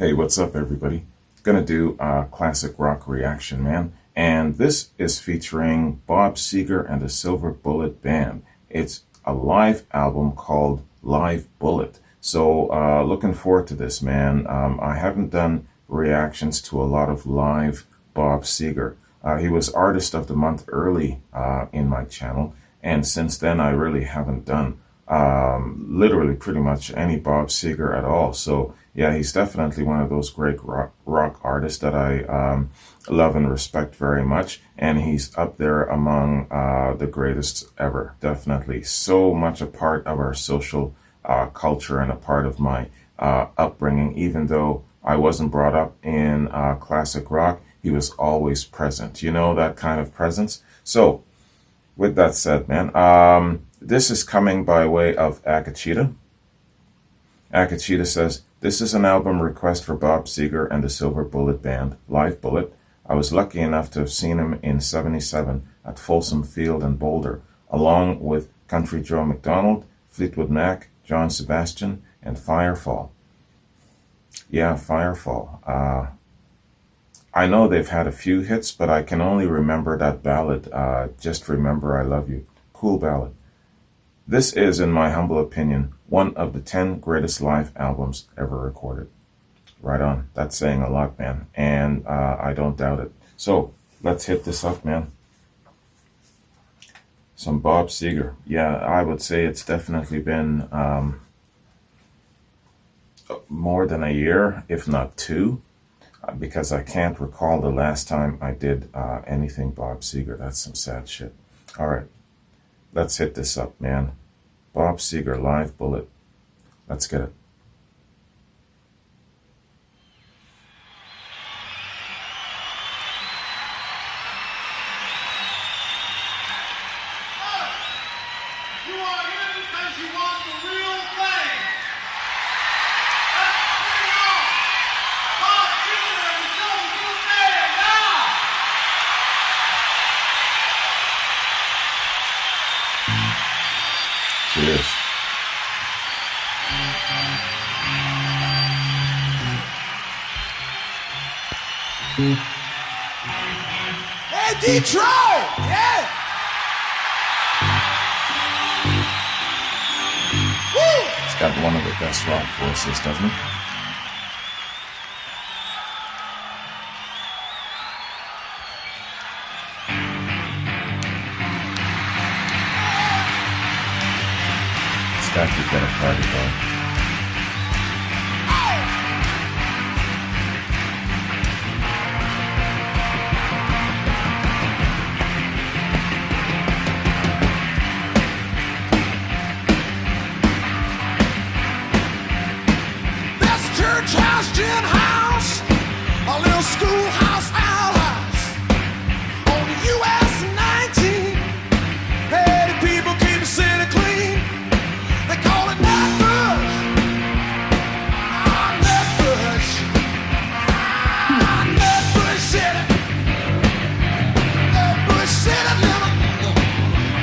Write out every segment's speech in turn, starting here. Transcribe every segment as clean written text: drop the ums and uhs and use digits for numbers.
Hey, what's up, everybody? Gonna do a classic rock reaction, man. And this is featuring Bob Seger and the Silver Bullet Band. It's a live album called Live Bullet. So looking forward to this, man. I haven't done reactions to a lot of live Bob Seger. He was Artist of the Month early in my channel. And since then, I really haven't done literally pretty much any Bob Seger at all. So yeah, he's definitely one of those great rock artists that I love and respect very much. And he's up there among the greatest ever, definitely. So much a part of our social culture and a part of my upbringing. Even though I wasn't brought up in classic rock, he was always present. You know, that kind of presence. So with that said, man, this is coming by way of Akachita. Akachita says, "This is an album request for Bob Seger and the Silver Bullet Band, Live Bullet. I was lucky enough to have seen him in '77 at Folsom Field in Boulder, along with Country Joe McDonald, Fleetwood Mac, John Sebastian, and Firefall." Yeah, Firefall. I know they've had a few hits, but I can only remember that ballad, Just Remember I Love You. Cool ballad. This is, in my humble opinion, one of the 10 greatest live albums ever recorded. Right on. That's saying a lot, man. And I don't doubt it. So let's hit this up, man. Some Bob Seger. Yeah, I would say it's definitely been more than a year, if not two, because I can't recall the last time I did anything Bob Seger. That's some sad shit. All right. Let's hit this up, man. Bob Seger, Live Bullet. Let's get it. You are here because you want the real thing. Let's bring it on. Bob Seger and the Silver Bullet Band now. Cheers. Hey, Detroit! Yeah! Woo! He's got one of the best rock voices, doesn't he? This guy could get a party going. Church house, gin house, a little schoolhouse, outhouse on the US 19. Hey, the people keep the city clean. They call it Nutbush. Ah, Nutbush. Ah, Nutbush City. Nutbush City limit.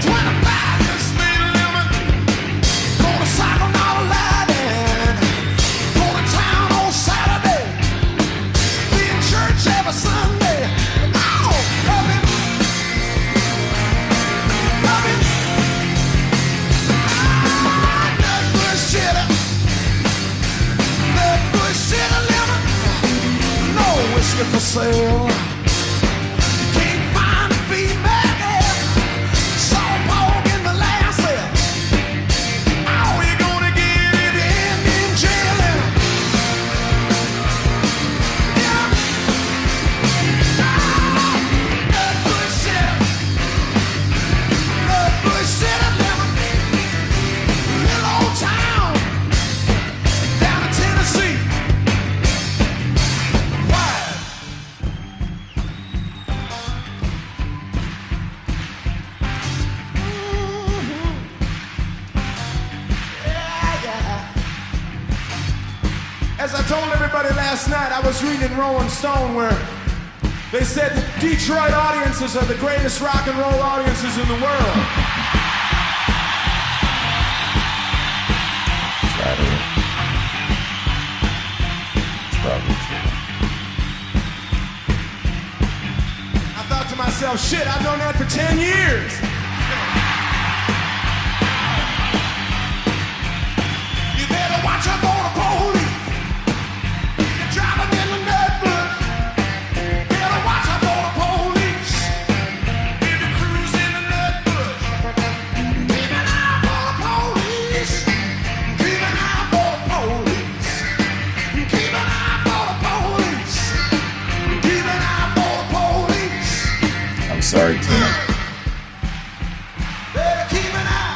25 is speed limit. Motorcycle not allowed. Every Sunday, oh, love it, ah, Nutbush City, Nutbush City limit, no whiskey for sale, can't find a female, saw pork in the last cell, how you gonna get it in jail? As I told everybody last night, I was reading Rolling Stone where they said the Detroit audiences are the greatest rock and roll audiences in the world. Flattery. It's probably myself, shit, I've known that for 10 years. You better watch out for the police. You're driving in the nutbush. Better watch out for the police. If you cruise in the nutbush, keep an eye for the police. Keep an eye for the police. Keep an eye for the police. Keep an eye for the police. I'm sorry, Tina,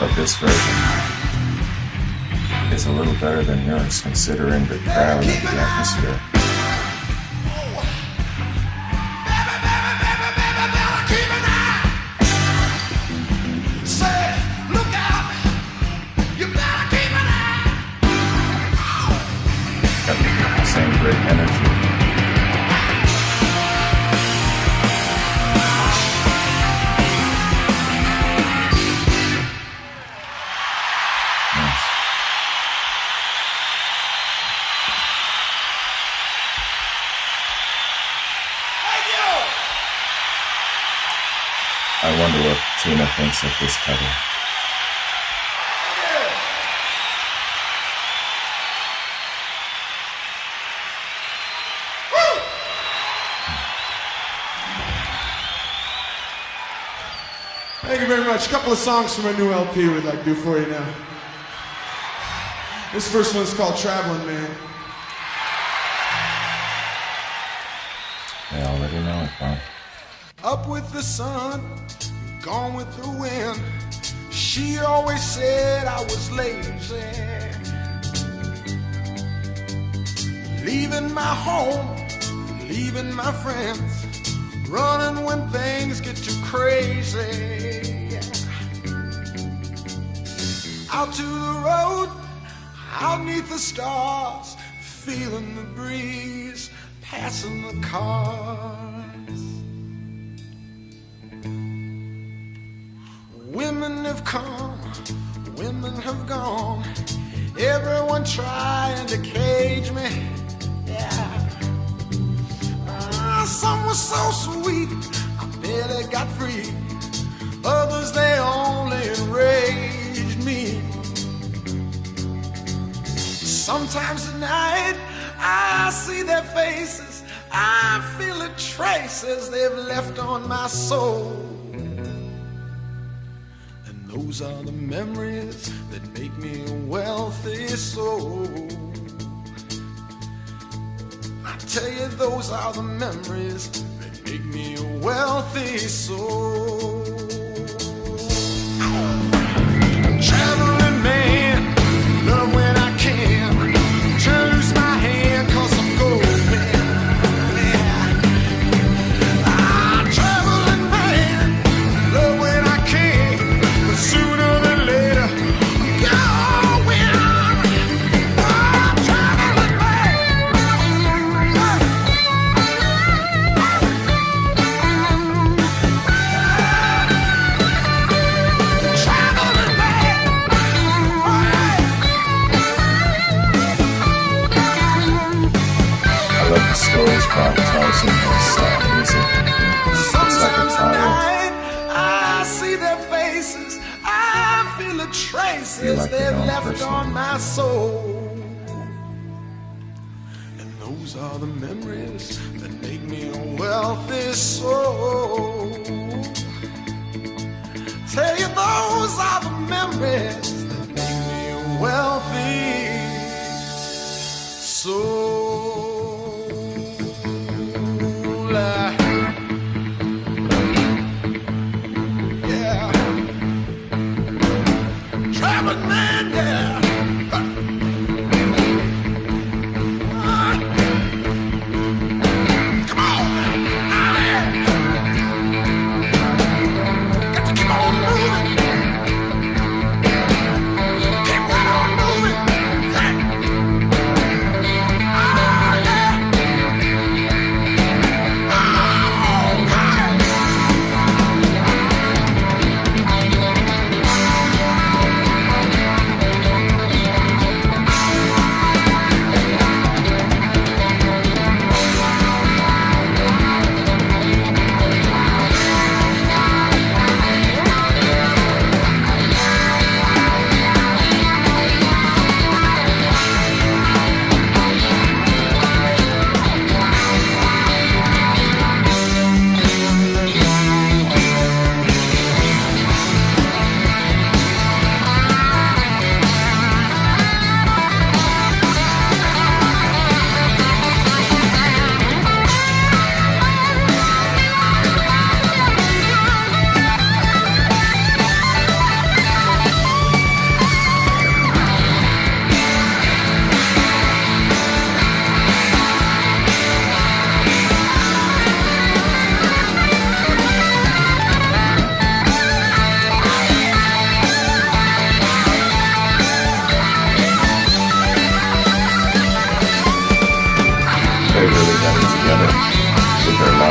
but this version is a little better than yours, considering the crowd and the atmosphere. Got the same great energy. I wonder what Tina thinks of this cover. Thank you very much. A couple of songs from a new LP we'd like to do for you now. This first one's called Traveling Man. They already know it, Bob. Up with the sun, gone with the wind. She always said I was lazy. Leaving my home, leaving my friends, running when things get too crazy. Out to the road, out neath the stars, feeling the breeze, passing the cars. Women have come, women have gone, everyone trying to cage me. Yeah. Some were so sweet, I barely got free. Others, they only enraged me. Sometimes at night, I see their faces, I feel the traces they've left on my soul. And those are the memories that make me a wealthy soul. I tell you, those are the memories that make me a wealthy soul. Traveling man, love when I can. Try to lose my hand 'cause I'm going. Traveling man, love when I can. But sooner than later, going. Traveling man. I love the stories Bob tells in his music. It's like a Sometimes at title. night, I see their faces, I feel the traces Feel like their they've own left personal on my soul. And those are the memories that make me a wealthy soul. Tell you, those are the memories that make me a wealthy soul. Yeah. Traveling man, yeah. Come on. Got to keep on moving. Keep right on moving. Hey.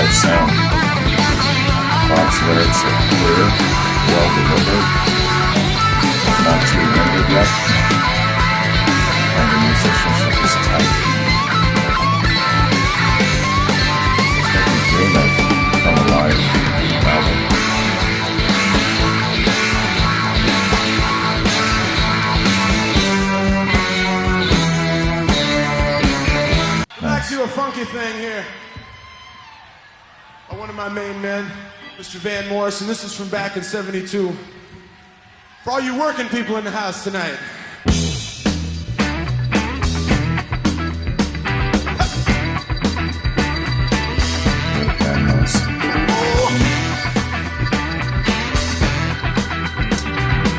live sound. Bob's lyrics are clear, well delivered, not too limited yet, and the musicianship is tight. It's like a dream of from a live album. Back to a funky thing here. One of my main men, Mr. Van Morrison. This is from back in '72. For all you working people in the house tonight. Van Morrison.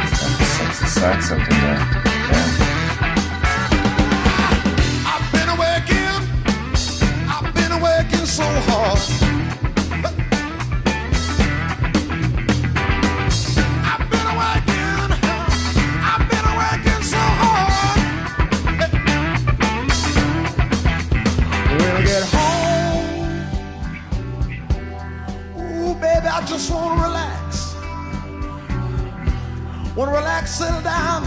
He's got the sexy sax up in there. Van. I've been working so hard. I just want to relax. Want to relax, settle down,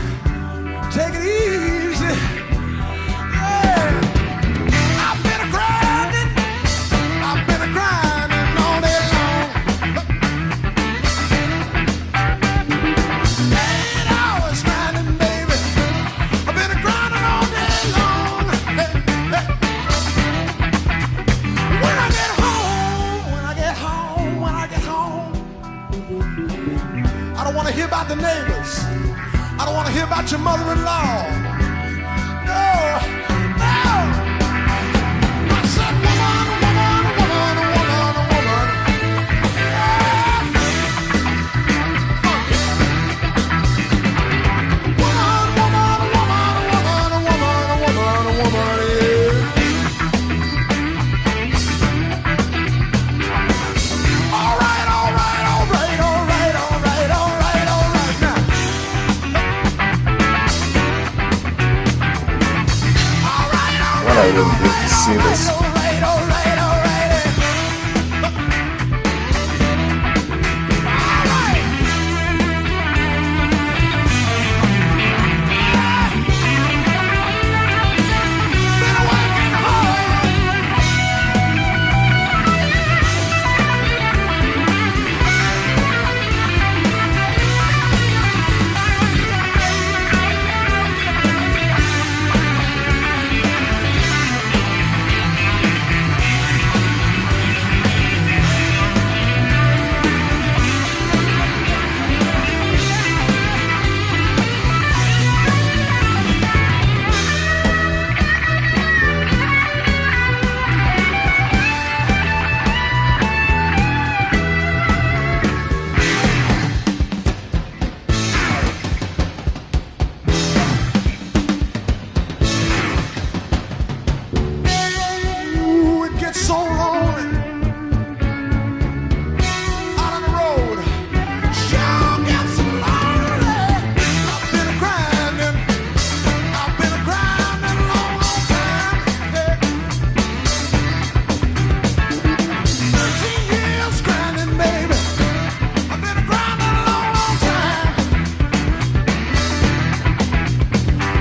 take it easy. Yeah. I've been a grinding all day long. 8 hours grinding, baby. I've been a grinding all day long. Hey, hey. When I get home, I don't want to hear about the neighbors. I don't want to hear about your mother-in-law. No, no. I said woman, woman, woman, woman, woman. Yeah. Funky. Woman, woman, woman, woman, woman, woman, woman, yeah. All right, all right, all right, all right, all right, all right, all right now. All right, all What I right, wouldn't give to see this. all right, all right, all right. All right. Been working hard. Ooh, it gets so lonely out on the road. Sure gets so lonely. I've been a grinding long, long time. Yeah. 13 years grinding, baby. I've been a grinding a long, long time.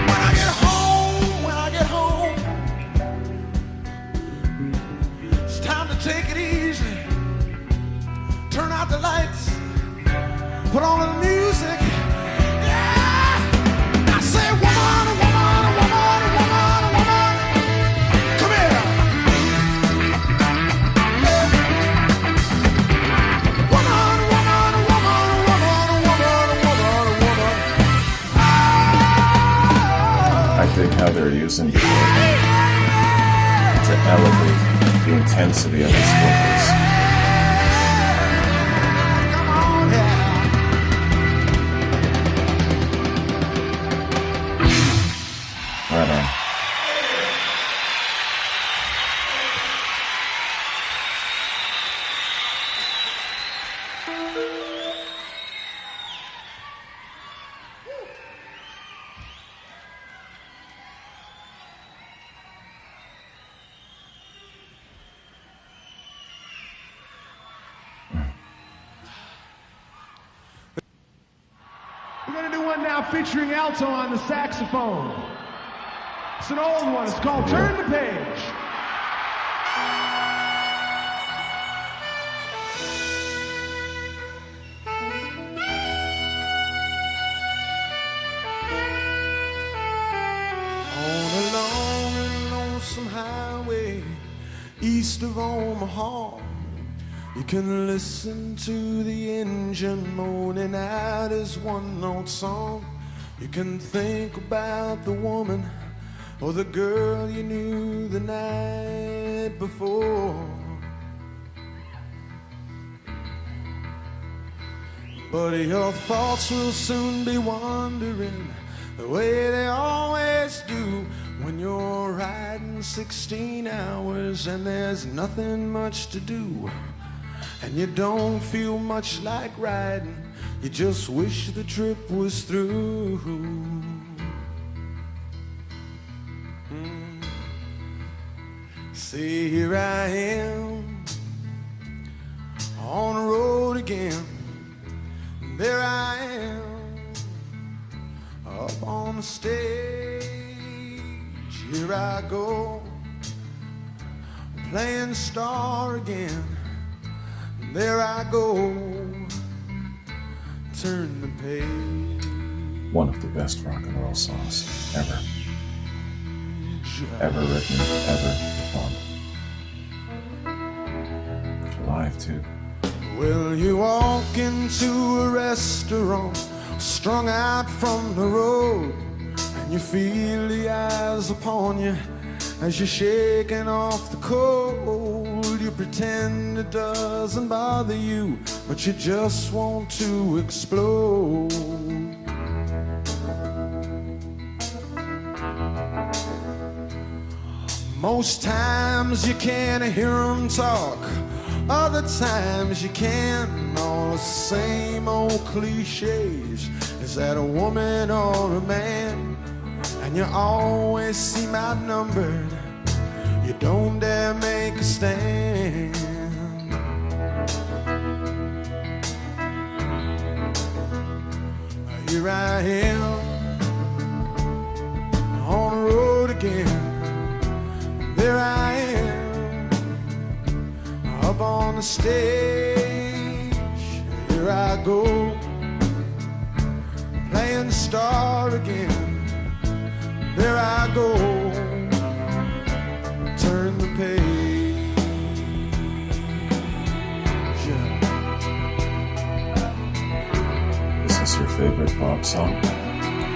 When I get home, it's time to take it easy. Turn out the lights, put on the music. Yeah. I say, woman, woman, woman, woman, woman, come here. Yeah. Woman, woman, woman, woman, woman, woman, woman. I dig how they're using the organ to elevate the intensity of his vocals. Come on here. Right on. We're gonna do one now featuring alto on the saxophone. It's an old one. It's called Turn the Page. On a long and lonesome highway east of Omaha, you can listen to the engine moaning out his one-note song. You can think about the woman or the girl you knew the night before. But your thoughts will soon be wandering the way they always do when you're riding 16 hours and there's nothing much to do. And you don't feel much like riding, you just wish the trip was through. See, here I am on the road again. There I am up on the stage. Here I go playing star again. There I go, turn the page. One of the best rock and roll songs ever. Ever written, ever performed. Live too. Well, you walk into a restaurant, strung out from the road, and you feel the eyes upon you as you're shaking off the cold. You pretend it doesn't bother you, but you just want to explode. Most times you can't hear them talk, other times you can. All the same old cliches. Is that a woman or a man? And you always seem outnumbered. You don't dare make a stand. Here I am on the road again. There I am up on the stage. Here I go playing star again. There I go, turn the page. Is this your favorite Bob song?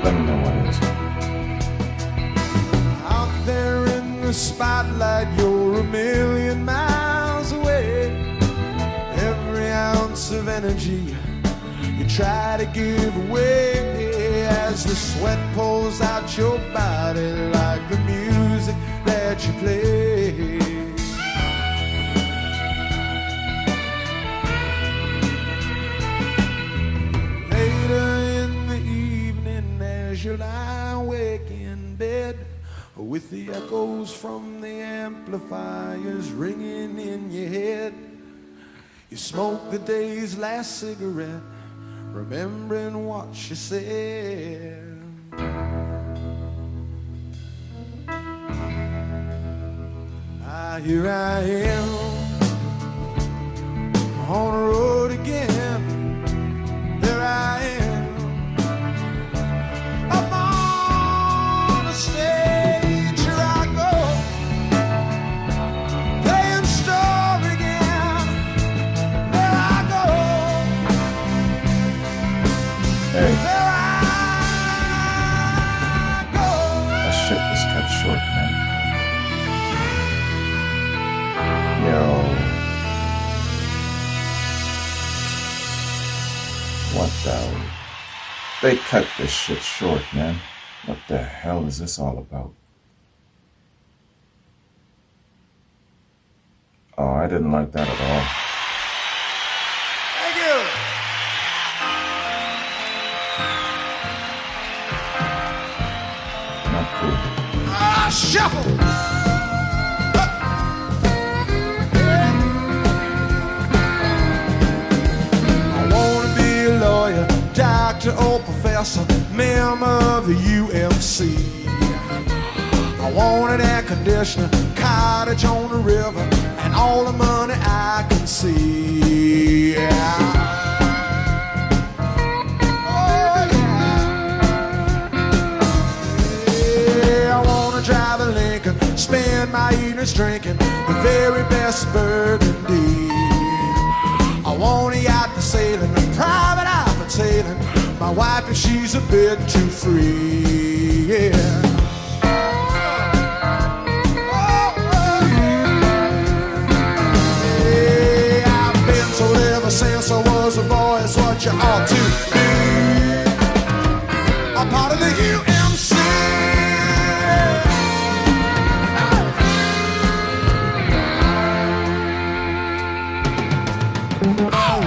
Let me know what it is. Out there in the spotlight, you're a million miles away. Every ounce of energy you try to give away as the sweat pulls out your body like the music that you play. Later in the evening as you lie awake in bed with the echoes from the amplifiers ringing in your head, you smoke the day's last cigarette, remembering what she said. Here I am on the road again. There I am up on the stage. Here I go playing star again. There I go. Hey, There I go. that shit was cut short, man. Yo. What the? They cut this shit short, man. What the hell is this all about? Oh, I didn't like that at all. Thank you. Not cool. Shuffle. I wanna be a lawyer, doctor, or professor. professor, member of the UMC. I want an air conditioner, cottage on the river, and all the money I can see. Yeah. Oh, yeah. I want to drive a Lincoln, spend my evenings drinking the very best burgundy. I want a yacht to sailing, a private island sailing. My wife, if she's a bit too free, yeah. Since I was a boy, it's what you ought to be. I'm part of the UMC. Oh.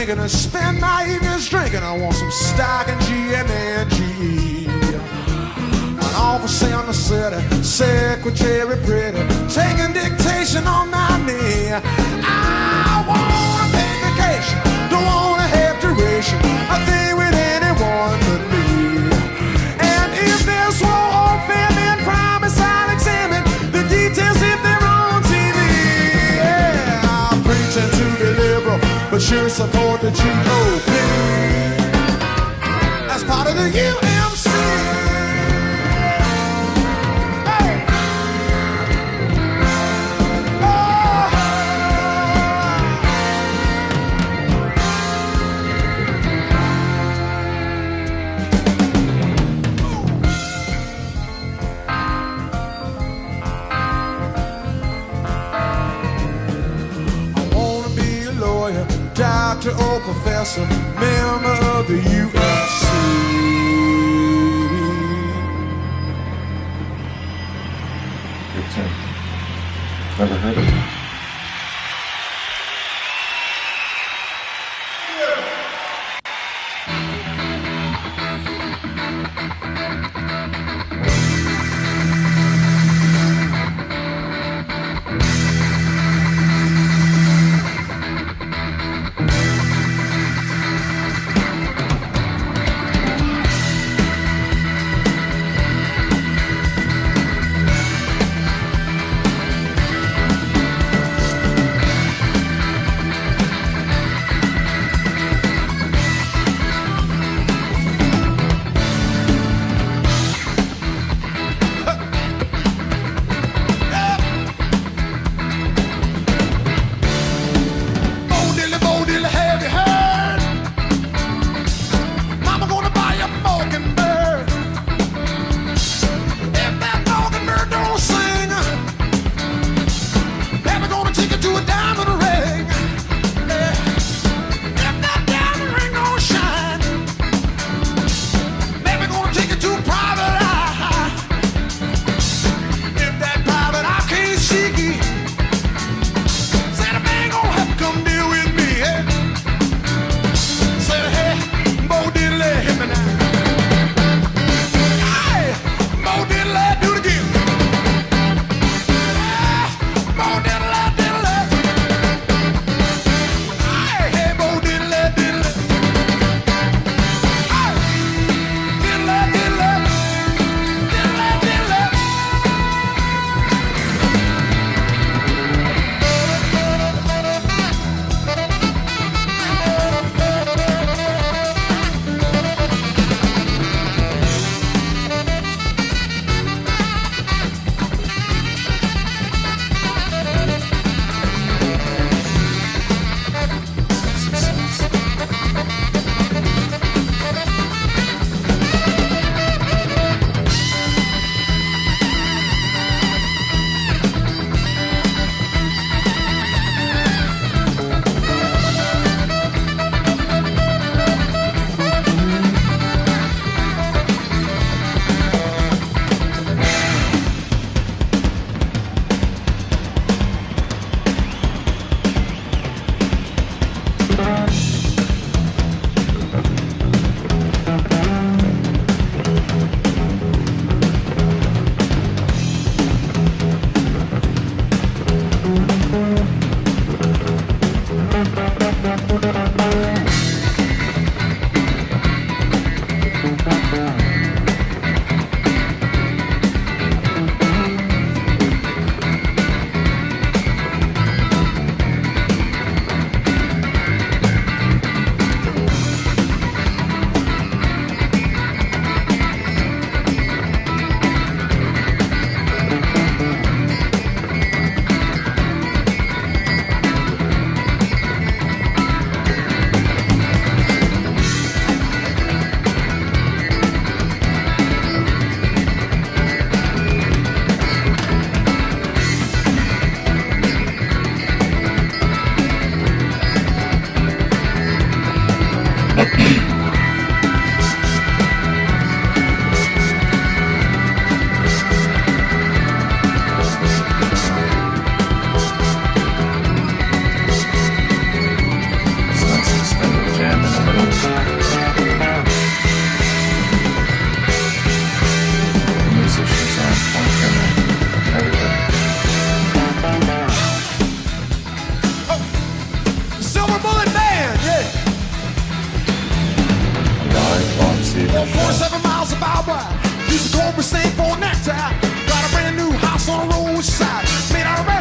Gonna spend my evenings drinking. I want some stock in GM and GE. An office in the city, secretary pretty, taking dictation on my knee. I want a big vacation, don't want to have duration, a thing with anyone but me. And if there's war or famine, promise I'll examine the details if they're on TV. Yeah, I'm preaching to be liberal, but sure support the GOP as part of the UMC. Hey. I wanna be a lawyer, doctor or professor, member of the UFC. Good tune. Never heard of it.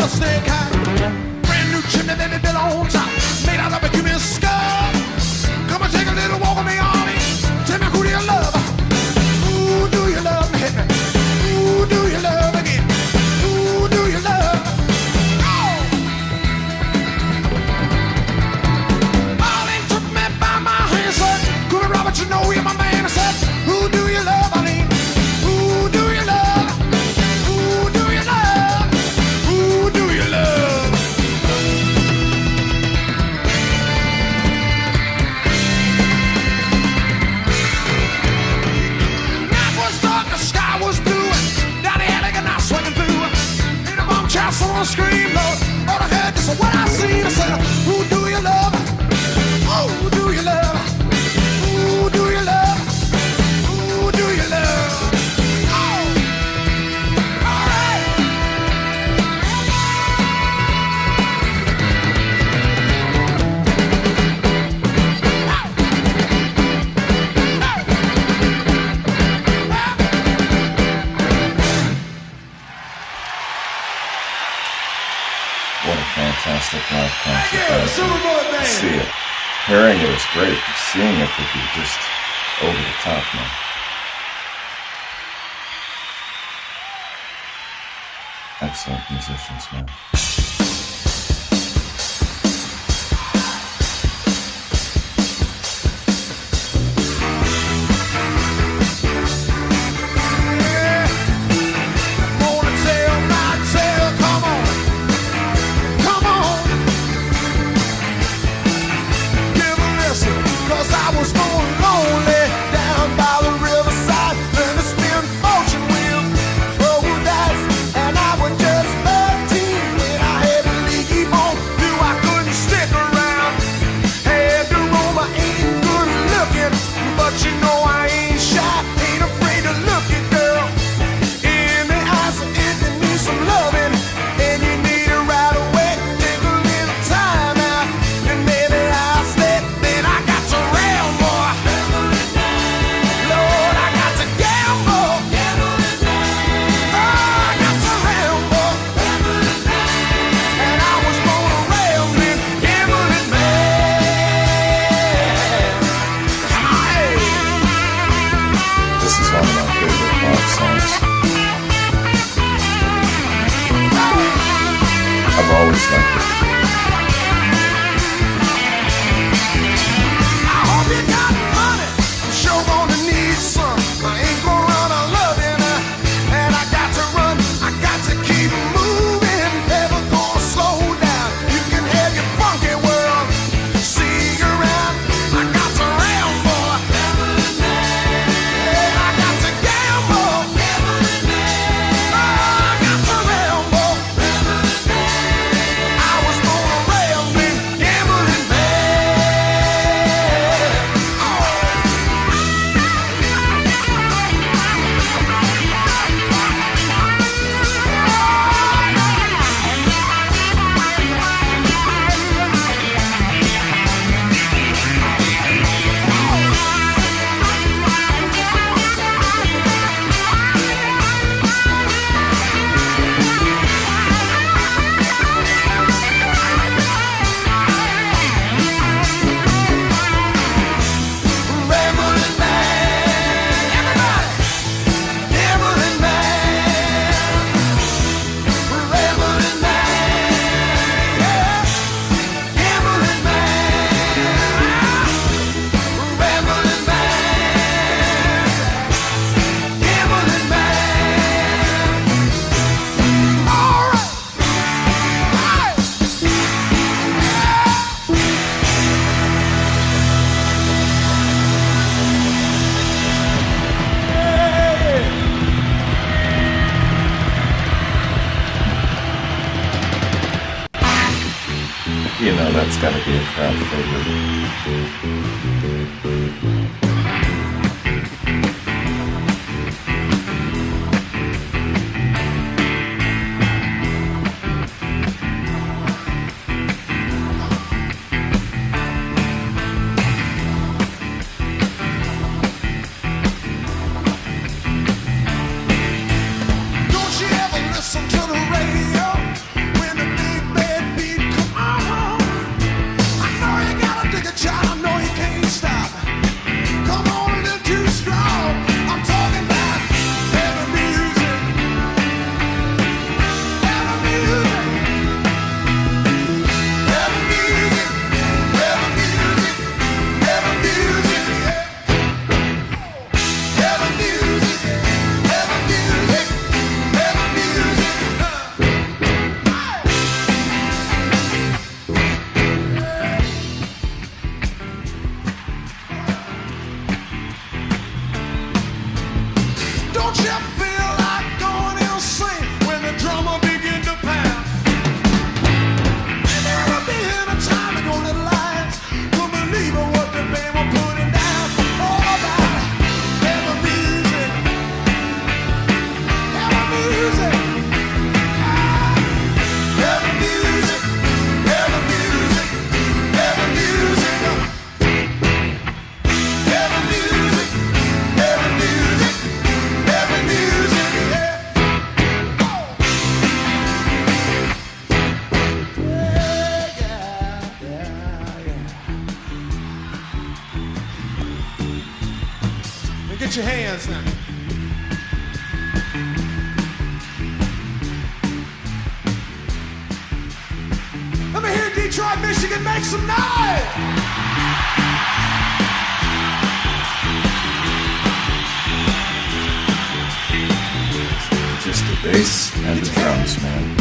a snake hat. Brand new chimney, baby, built on top. Made out of a human skull. Come and take a little walk with me, Arnie. Tell me who do you love? Who do you love? Hit me. Who do you love again? Who do you love? Oh! Arnie took me by my hand, said, Cooper Robert, you know you're my man. I said, who do you love, Arnie? Who do you love? Who do you love? Who do you love? Night was dark, the sky was blue, and down the alley and I swinging through. In a bum child, someone screamed, Lord, all I heard is what I seen. I said, who do you love? Who do you love? Who do you love? Who do you love? Oh, all right. What a fantastic live concert. Yeah, that is. Superboy Band. See it. Hearing it is great. Seeing it would be just over the top, man. Excellent musicians, man. Yeah. Gonna tell my tale, come on. Come on. Give a listen, 'cause I was born lonely down by the riverside. Learned to spin fortune wheel, throw dice, and I was just 13 when I had to leave home. Knew I couldn't stick around. Had to roam, I ain't good looking, but you know I ain't shy, ain't afraid to look at girl in the eyes. If you need some loving and you need it right away, take a little time out and maybe I'll stay. Then I got to ramble, Lord, I got to gamble. Oh, I got to ramble, and I was born a rambling, gambling man. Come on, hey. This is one of my favorite pop songs. I've always liked it. I hope you got money. I'm sure gonna need some. I ain't gonna run a loving, and I got to run. I got to keep moving. Never gonna slow down. You can have your funky world. See you around. I got to ramble, and I got to gamble. Oh, I got to ramble. I was born a rambling, gambling man. Oh. Rambling man, everybody, gambling man, rambling man, yeah, gambling man, rambling man, gambling man. All right, You know, that's got to be a crowd favorite. don't you ever listen to the radio when the get your hands now. Let me hear Detroit, Michigan, make some noise! Just the bass and the drums, man.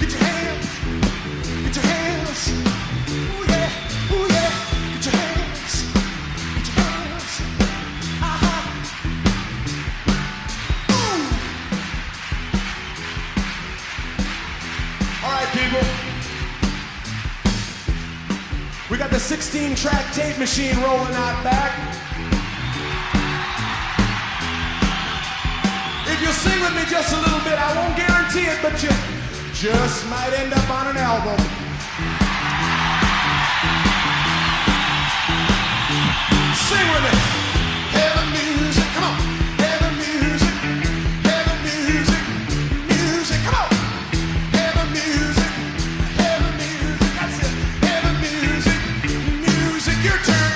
Get your hands, get your hands. Ooh yeah, ooh yeah. Get your hands, get your hands. Ooh. All right, people. We got the 16-track tape machine rolling out back. If you'll sing with me just a little bit, I won't guarantee it, but you just might end up on an album. Sing with me. Heavy music, come on. Heavy music, heavy music, music, come on. Heavy music, that's it. Heavy music, music, your turn.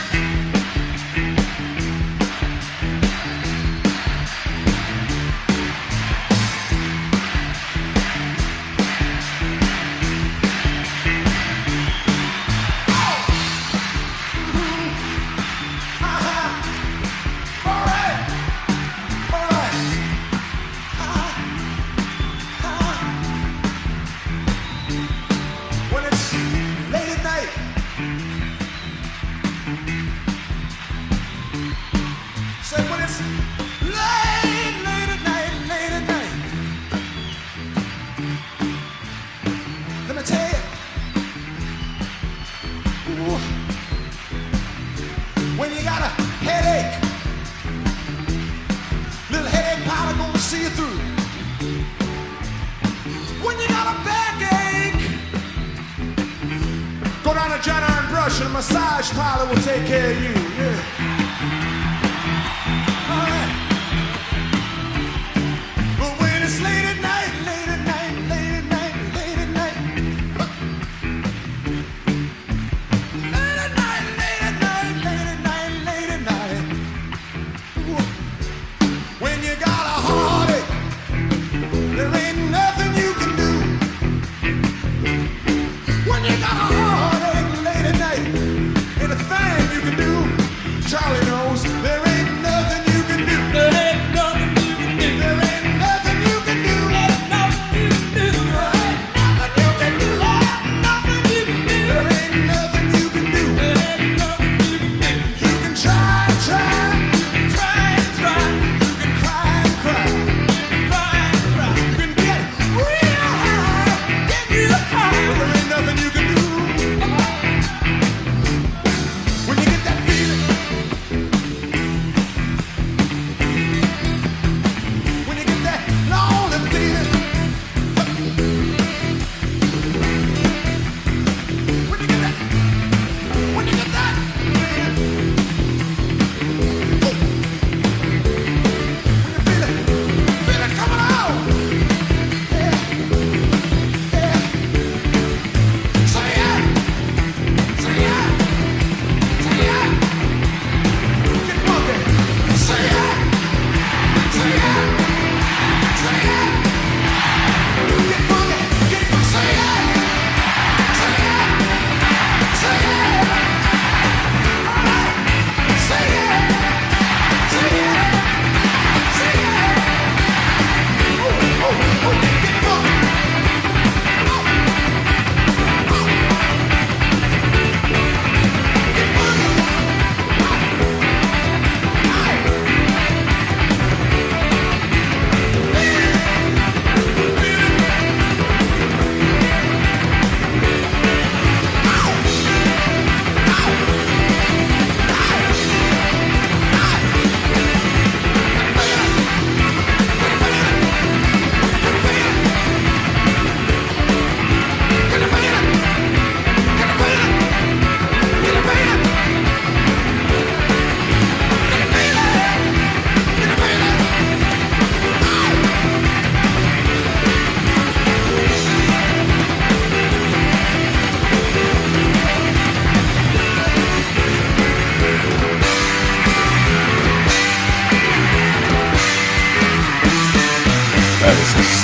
When it's late at night, say when it's late at night, let me tell you, ooh, when you got a headache, little headache powder gonna see you through. When you got a backache, go down to John Iron Brush and a massage parlor will take care of you. Yeah. All right. But when it's late at night, late at night, late at night, late at night, late at night, late at night, late at night, late at night. Ooh. When you got a heartache, there ain't nothing you can do. When you got a heartache late at night, ain't a thing you can do.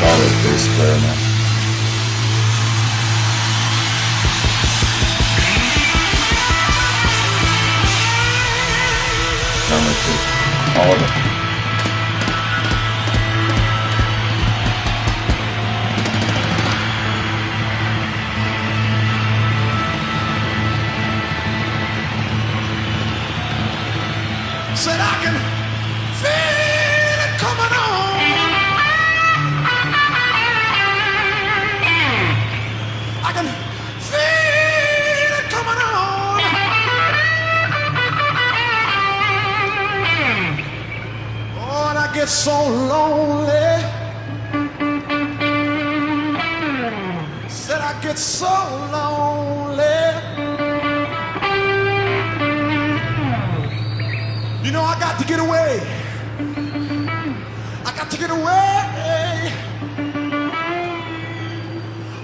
solid bass player, man. Number two, all of it. Said I can feel it coming on. I can feel it coming on. Oh, and I get so lonely. Said I get so lonely. You know, I got to get away. I got to get away.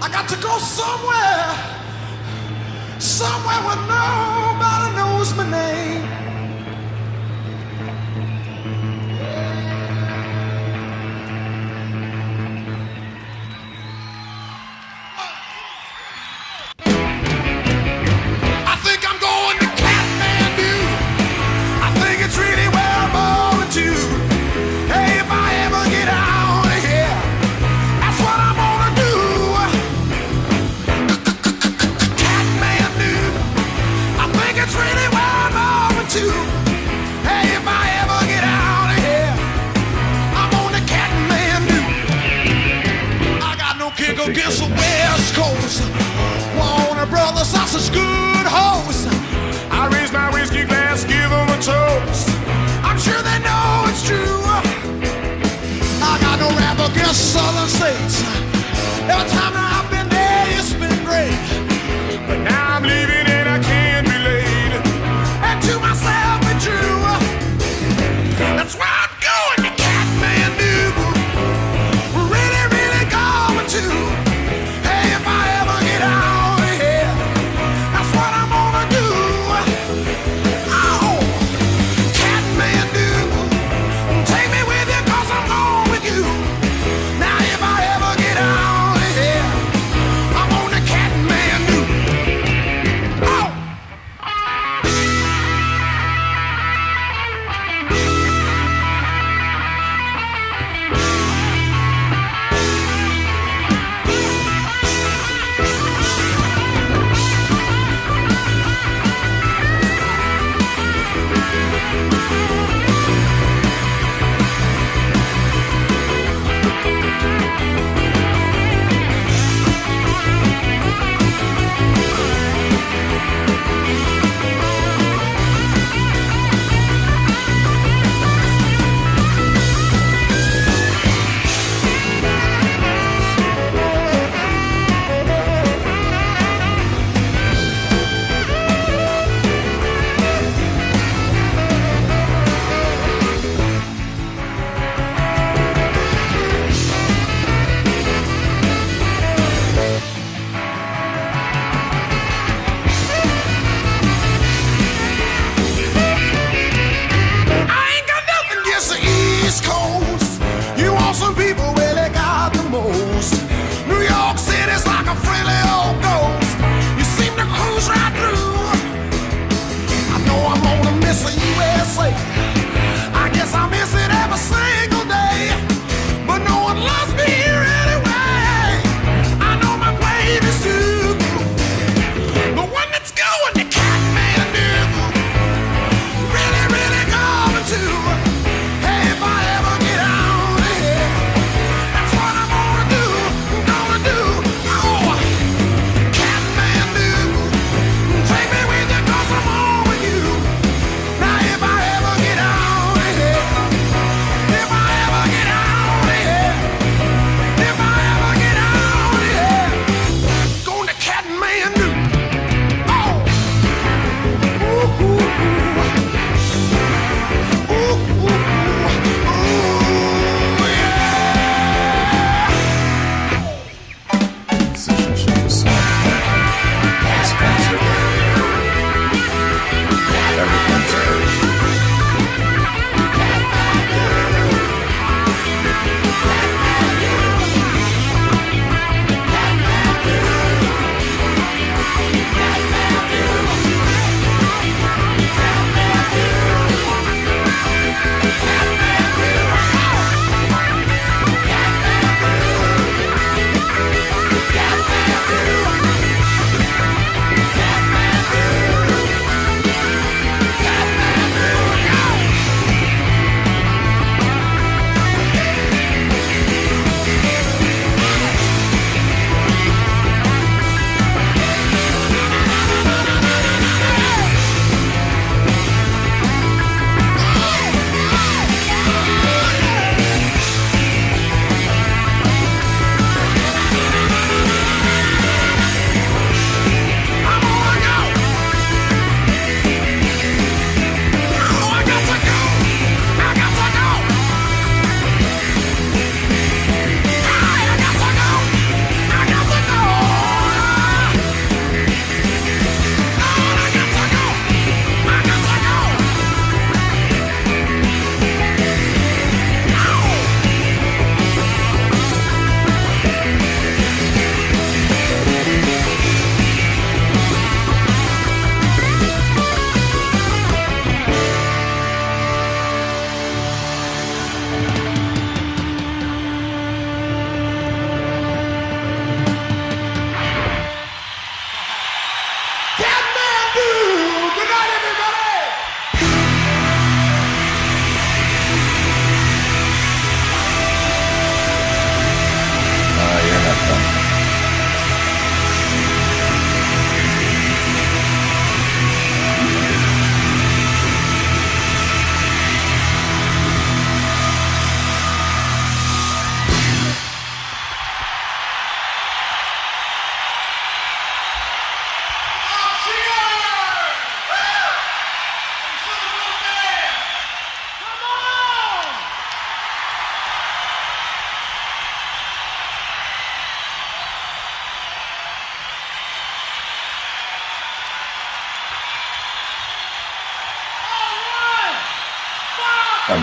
I got to go somewhere. Somewhere where nobody knows my name. I think I'm going to Kathmandu. I think it's really where I'm going to. Hey, if I ever get out of here, that's what I'm gonna do. Kathmandu. I think it's really where I'm going to. Hey, if I ever get out of here, I'm on the Kathmandu. I got no kick against the West Coast. Warner Brothers, sausage good host. I raise my whiskey glass, give them a toast. I'm sure they know it's true. I got no rap against southern states. Every time I've been there, it's been great. But now I'm leaving and I can't be late. And to myself be true. That's why I'm going to Kathmandu. Really, really going to. Hey, if I ever get out of here, that's what I'm gonna do. Oh, Kathmandu, take me with you 'cause I'm going with you. Now if I ever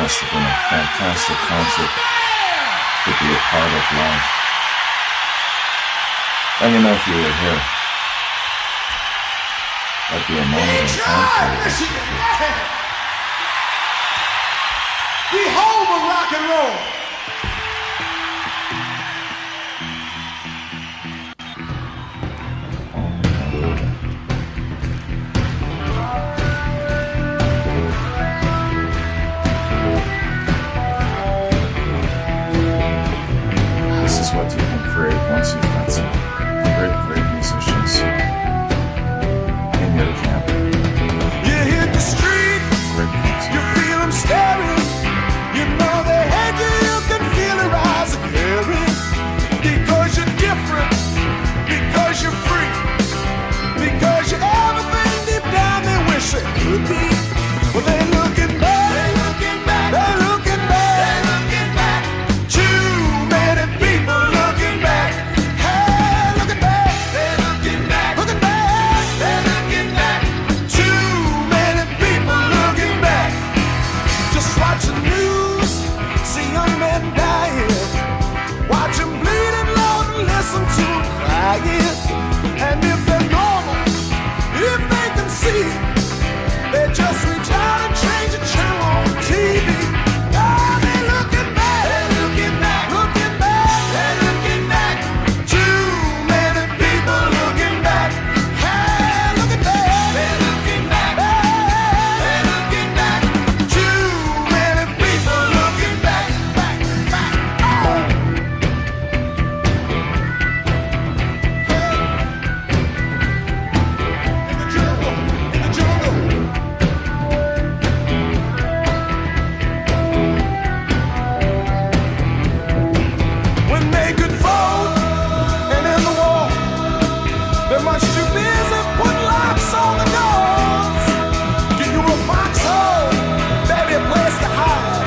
must have been a fantastic concert to be a part of live. Let me know if you were here. That'd be a moment in time for you. The home of rock and roll. This is what you can create once you've got some great musicians in your camp. You hit the street, Great concert. you feel them staring. You know they hate you, you can feel their eyes glaring. Because you're different, because you're free, because you're everything deep down they wish they could be. Well, they're looking back, they're looking back, they're looking back, they're looking back. Too many people looking back. Hey, looking back, they're looking back, looking back, they're looking back. Too many people looking back. Just watch the news, see young men dying. Watch them bleeding, Lord, and listen to them crying. And if they're normal, if they can see, they just reach out and change the channel on TV. Oh, they're looking back, they're looking back, looking back, they're looking back. Too many people looking back. Hey, looking back, they're looking back, they're looking back. Too many people looking back, back, back. Oh. In the jungle, in the jungle. When they could vote and in the war, they're much too busy putting locks on the doors. Give you a foxhole, maybe a place to hide.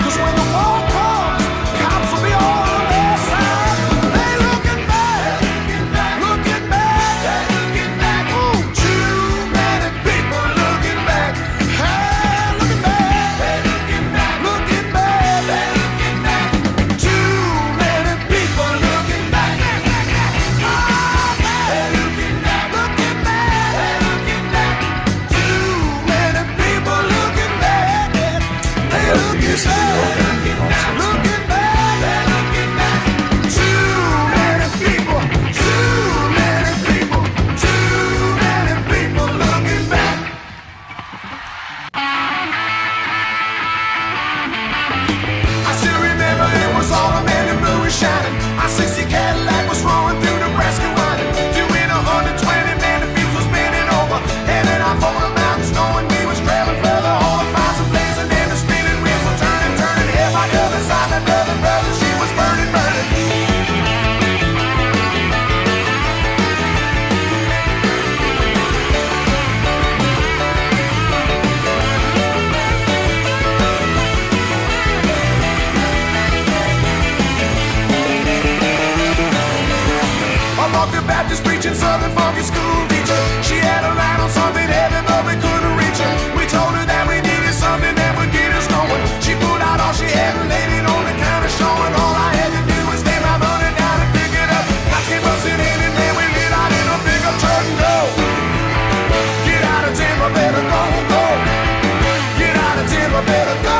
'Cause when the war comes, cops will be all on their side. They looking back, looking back, looking back. Ooh, too many people looking back. Hey, looking back, looking back, looking back, looking back. Too many people looking back. Oh, they're looking back, looking back, looking back. Too many people looking back. I love the use of the organ in the concerts. Looking back, looking back. Too many people, too many people, too many people looking back. I still remember it was all a man in blue was shining. Our 60 Cadillac was rolling through Nebraska winding. Doing 120, man, the fuse was bending over. Heading off over the mountains, knowing we was traveling further. All the fires were blazing and the spinning wheels were turning, turning. If I could beside my brother, she was burning, burning. A Bunker Baptist preaching Southern funky school teacher. She had a line on something heavy, but we couldn't reach her. We told her that we needed something that would get us going. She pulled out all she had and laid it on the counter, showing all I had to do was lay my money down and pick it up. I came busting in and then we lit out in a pickup truck and go. Get out of timber, better go, go. Get out of timber, better go.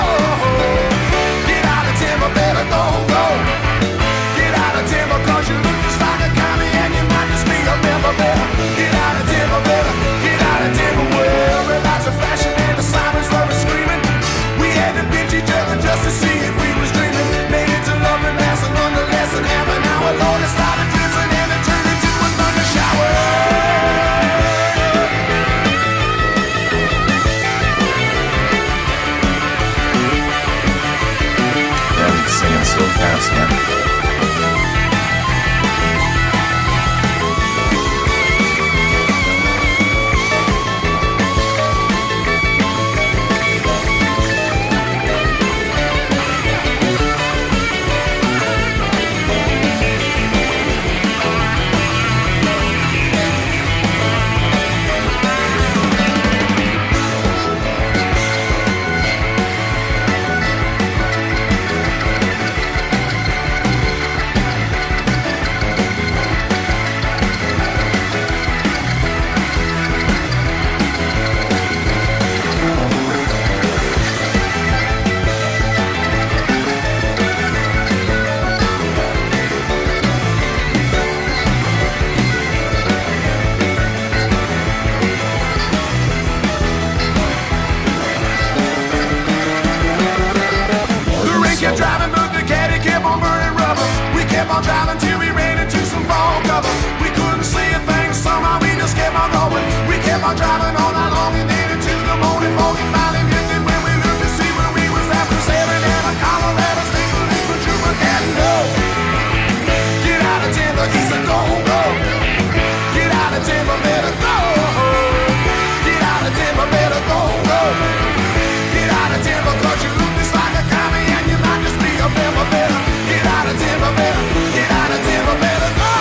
Get out of timber, better go, go. Get out of timber, 'cause you look just like a commie and you might just be a member better. Get other. We couldn't see a thing, somehow we just kept on going. We kept on driving all night long and then into the morning. Foggy finally missed it when we looked to see where we was after 7 and a Colorado State policeman trooper cat no. Get out of Denver, he said go, go. Get out of Denver, better go. Get out of Denver, better go, go. Get out of Denver, cause you look just like a commie and you might just be a member better. Get out of Denver, better. Get out of Denver, better go.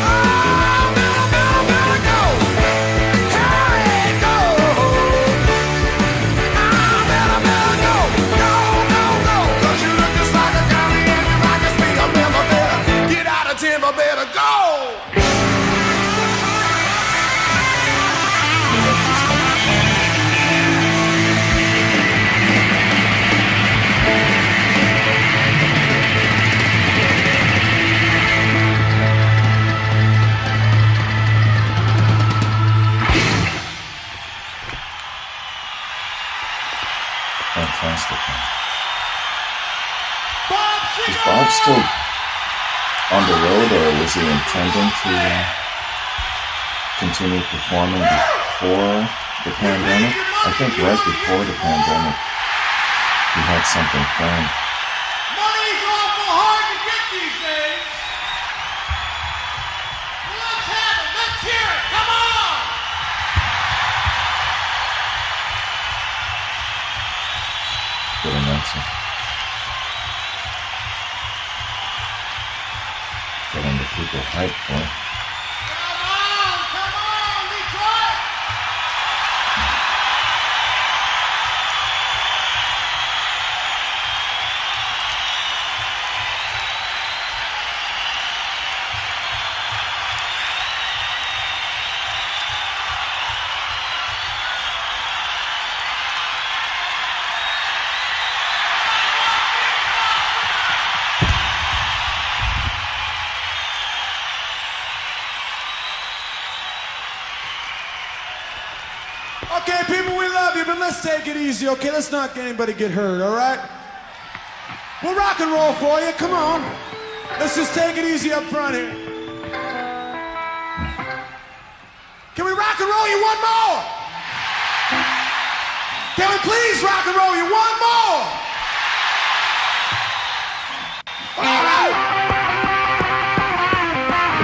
Oh, better, better, better go. Hey, go. Oh, better, better go. Go, go, go. Cause you look just like a commie and you might just be a member better. Get out of Denver, better go. Fantastic. Bob Is Seger! Bob still on the road, or was he intending to continue performing before the pandemic? I think right before the pandemic, he had something planned. Money's awful hard to get these days. Let's have it. Let's hear it. Come on. Good announcer. Getting the people hyped, boy. Come on, Detroit. Okay, people, we love you, but let's take it easy, okay? Let's not get anybody get hurt, all right? We'll rock and roll for you, come on. Let's just take it easy up front here. Can we rock and roll you one more? Can we please rock and roll you one more? All right.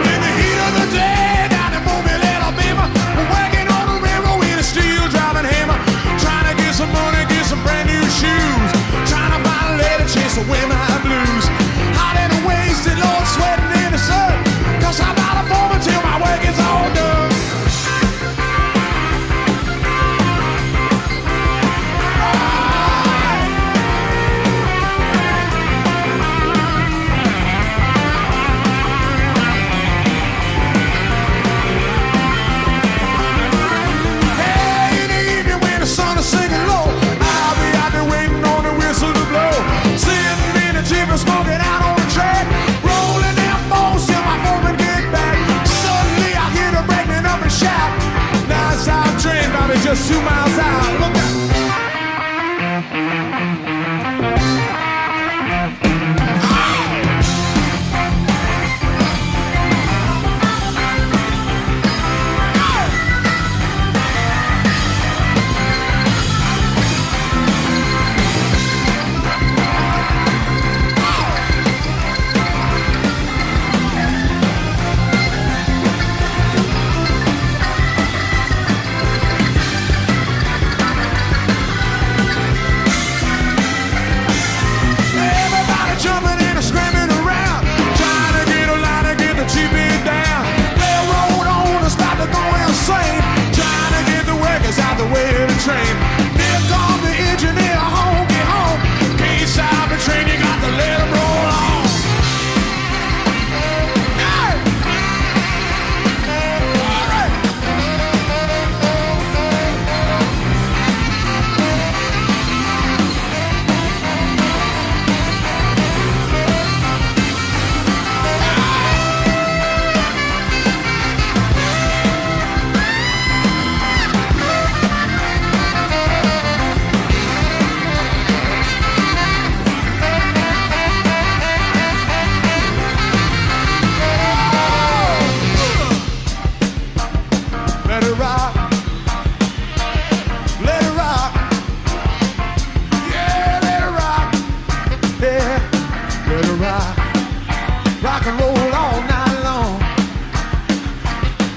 In the heat of the day, down in Mobile, Alabama, we're working on the railroad with a steel driving hammer, trying to get some money, get some brand new shoes, trying to find a lady, chase away my blues. Hot and wasted, Lord, sweating in the sun, cause I'm not a foreman till my work is all done. Smoking out on the track, rolling them bones till my foreman get back. Suddenly I hear the brakeman up and shout, non-stop train, probably just 2 miles out. Look out! and roll all night long.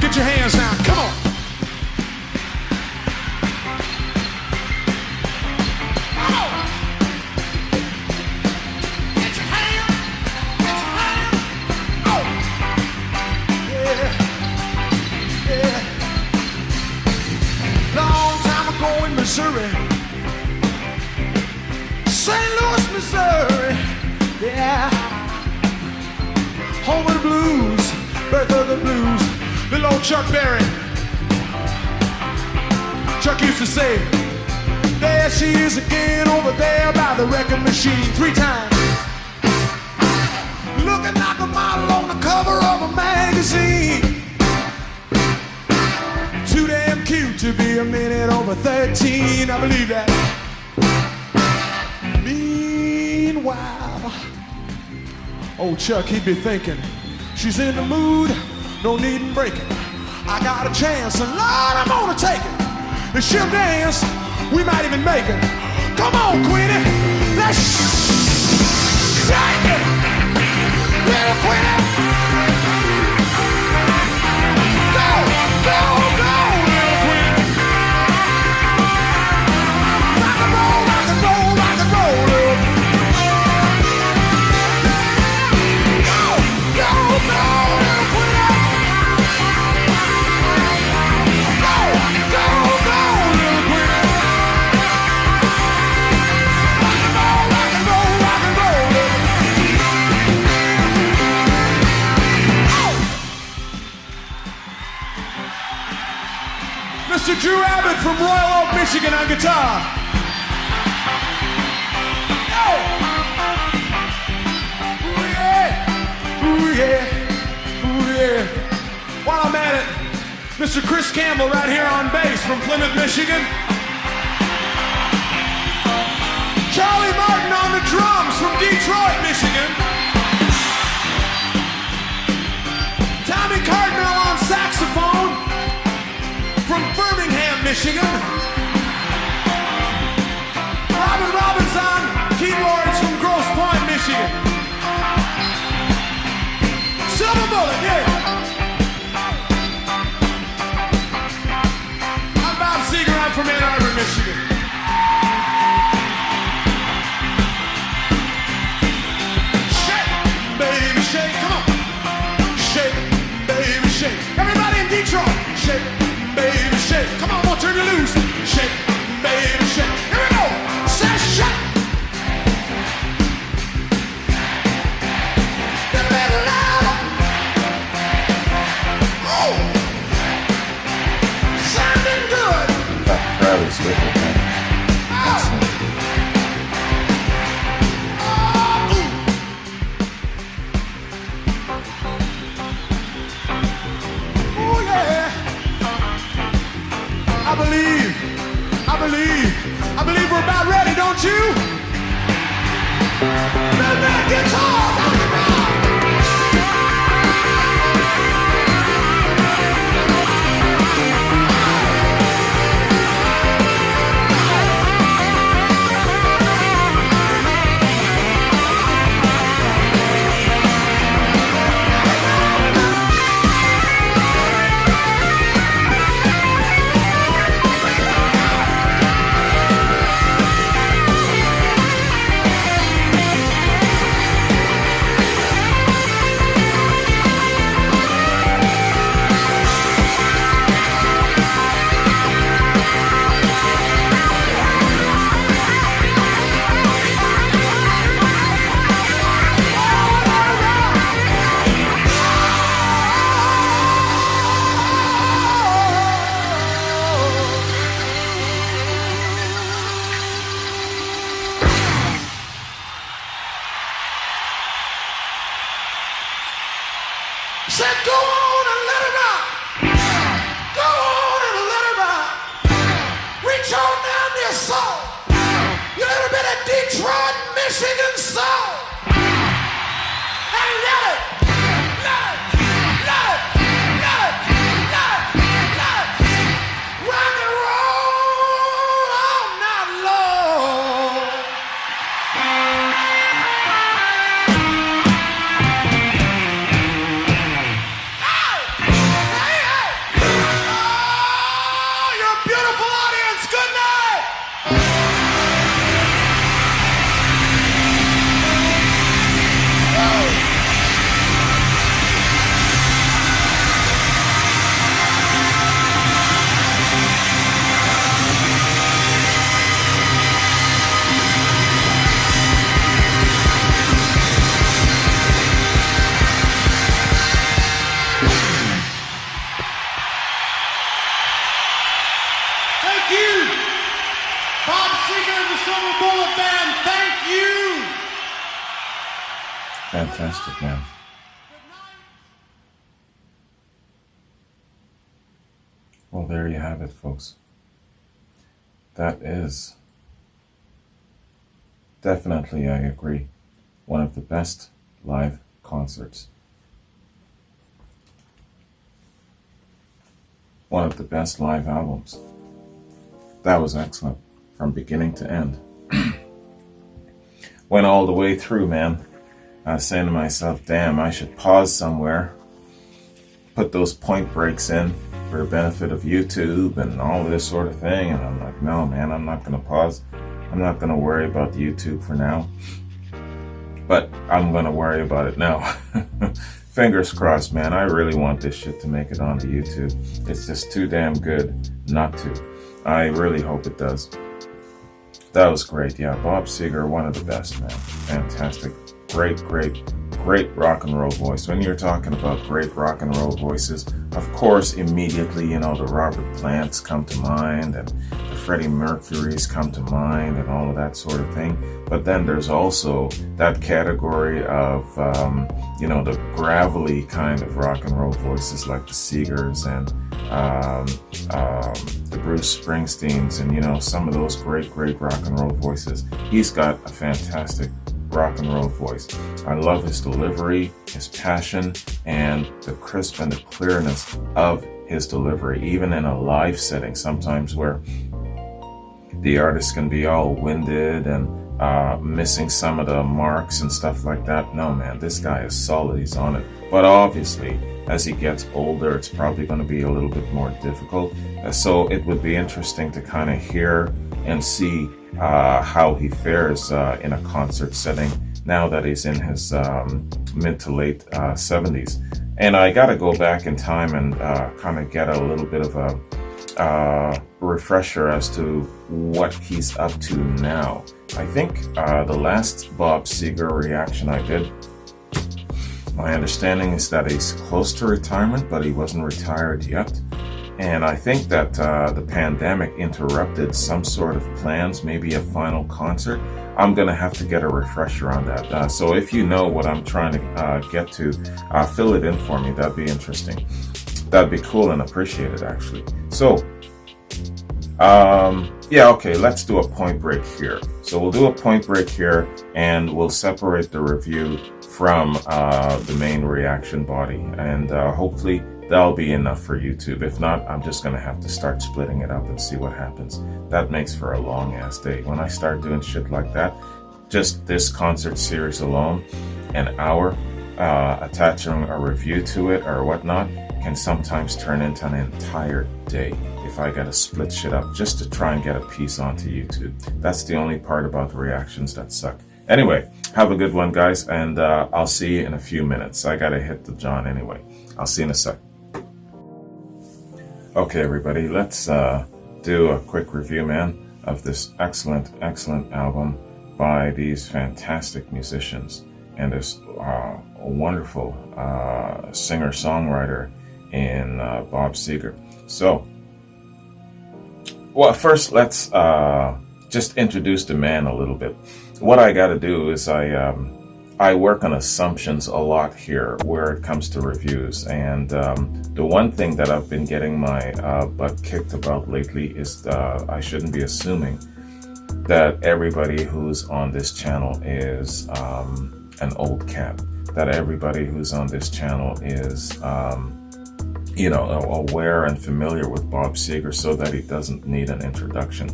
Get your hands down, come on. Come on. Get your hands, get your hands. Oh, yeah, yeah. Long time ago in Missouri, St. Louis, Missouri, yeah. Home of the blues, birth of the blues. Little old Chuck Berry. Chuck used to say, there she is again over there by the record machine 3 times. Looking like a model on the cover of a magazine. Too damn cute to be a minute over 13, I believe that. Meanwhile, old Chuck, he'd be thinking, she's in the mood, no need in breaking. I got a chance, and Lord, I'm gonna take it. If she'll dance, we might even make it. Come on, Queenie, let's shake it, little Queenie. Go, go, go, little Queenie. Rock and roll, rock and roll, rock and roll, little. Go, go, go, little Queenie. Go, go, go, little Queenie. Rock and roll, rock and roll, rock and roll, little. Mr. Drew Abbott from Royal Oak, Michigan on guitar. Oh! Ooh yeah! Ooh yeah! Ooh yeah! While I'm at it, Mr. Chris Campbell right here on bass from Plymouth, Michigan. Charlie Martin on the drums from Detroit, Michigan. Tommy Cardinal on saxophone from Birmingham, Michigan. Robin Robinson, keyboards from Grosse Pointe, Michigan. Silver Bullet, yeah. I'm Bob Seger, I'm from Ann Arbor, Michigan. Shake, baby, shake, come on. Shake, baby, shake. Everybody in Detroit, shake. Baby, shake. Come on, we'll turn you loose. Shake, baby, shake. Here we go. Say shake. Get a little louder. Oh, sounding good. That crowd is wicked, man. Excellent. Oh, yeah. I believe we're about ready, don't you? That guitar, rock and roll. Said go on and let it rock. Go on and let it rock. Reach on down to your soul. You little bit of Detroit, Michigan soul. And let it, let it, let it, let it, let it, let it. Rock and roll all night long. Fantastic, man. Well, there you have it, folks. That is definitely, I agree, one of the best live concerts. One of the best live albums. That was excellent from beginning to end. Went all the way through, man. I was saying to myself, damn, I should pause somewhere, put those point breaks in for the benefit of YouTube and all this sort of thing. And I'm like, no, man, I'm not going to pause. I'm not going to worry about YouTube for now. But I'm going to worry about it now. Fingers crossed, man. I really want this shit to make it onto YouTube. It's just too damn good not to. I really hope it does. That was great. Yeah, Bob Seger, one of the best, man. Fantastic. Great rock and roll voice. When you're talking about great rock and roll voices, of course, immediately, the Robert Plants come to mind, and the Freddie Mercurys come to mind, and all of that sort of thing. But then there's also that category of, the gravelly kind of rock and roll voices like the Segers and the Bruce Springsteens, and, some of those great rock and roll voices. He's got a fantastic rock and roll voice. I love his delivery, his passion, and the crisp and the clearness of his delivery, even in a live setting sometimes where the artist can be all winded and missing some of the marks and stuff like that. No, man, this guy is solid. He's on it. But obviously, as he gets older, it's probably going to be a little bit more difficult. So it would be interesting to kind of hear and see how he fares in a concert setting now that he's in his mid to late 70s. And I got to go back in time and kind of get a little bit of a refresher as to what he's up to now. I think the last Bob Seger reaction I did, my understanding is that he's close to retirement, but he wasn't retired yet. And I think that the pandemic interrupted some sort of plans, maybe a final concert. I'm going to have to get a refresher on that. So if you know what I'm trying to get to, fill it in for me. That'd be interesting. That'd be cool and appreciated, actually. So, okay, let's do a point break here. So we'll do a point break here, and we'll separate the review from the main reaction body. And hopefully that'll be enough for YouTube. If not, I'm just going to have to start splitting it up and see what happens. That makes for a long ass day. When I start doing shit like that, just this concert series alone, an hour, attaching a review to it or whatnot, can sometimes turn into an entire day if I gotta split shit up just to try and get a piece onto YouTube. That's the only part about the reactions that suck. Anyway, have a good one, guys, and I'll see you in a few minutes. I gotta hit the John anyway. I'll see you in a sec. Okay, everybody, let's do a quick review, man, of this excellent album by these fantastic musicians and this wonderful singer-songwriter in Bob Seger. So, well, first let's just introduce the man a little bit. What I got to do is I work on assumptions a lot here where it comes to reviews, and the one thing that I've been getting my butt kicked about lately is I shouldn't be assuming that everybody who's on this channel is an old cat, that everybody who's on this channel is aware and familiar with Bob Seger so that he doesn't need an introduction.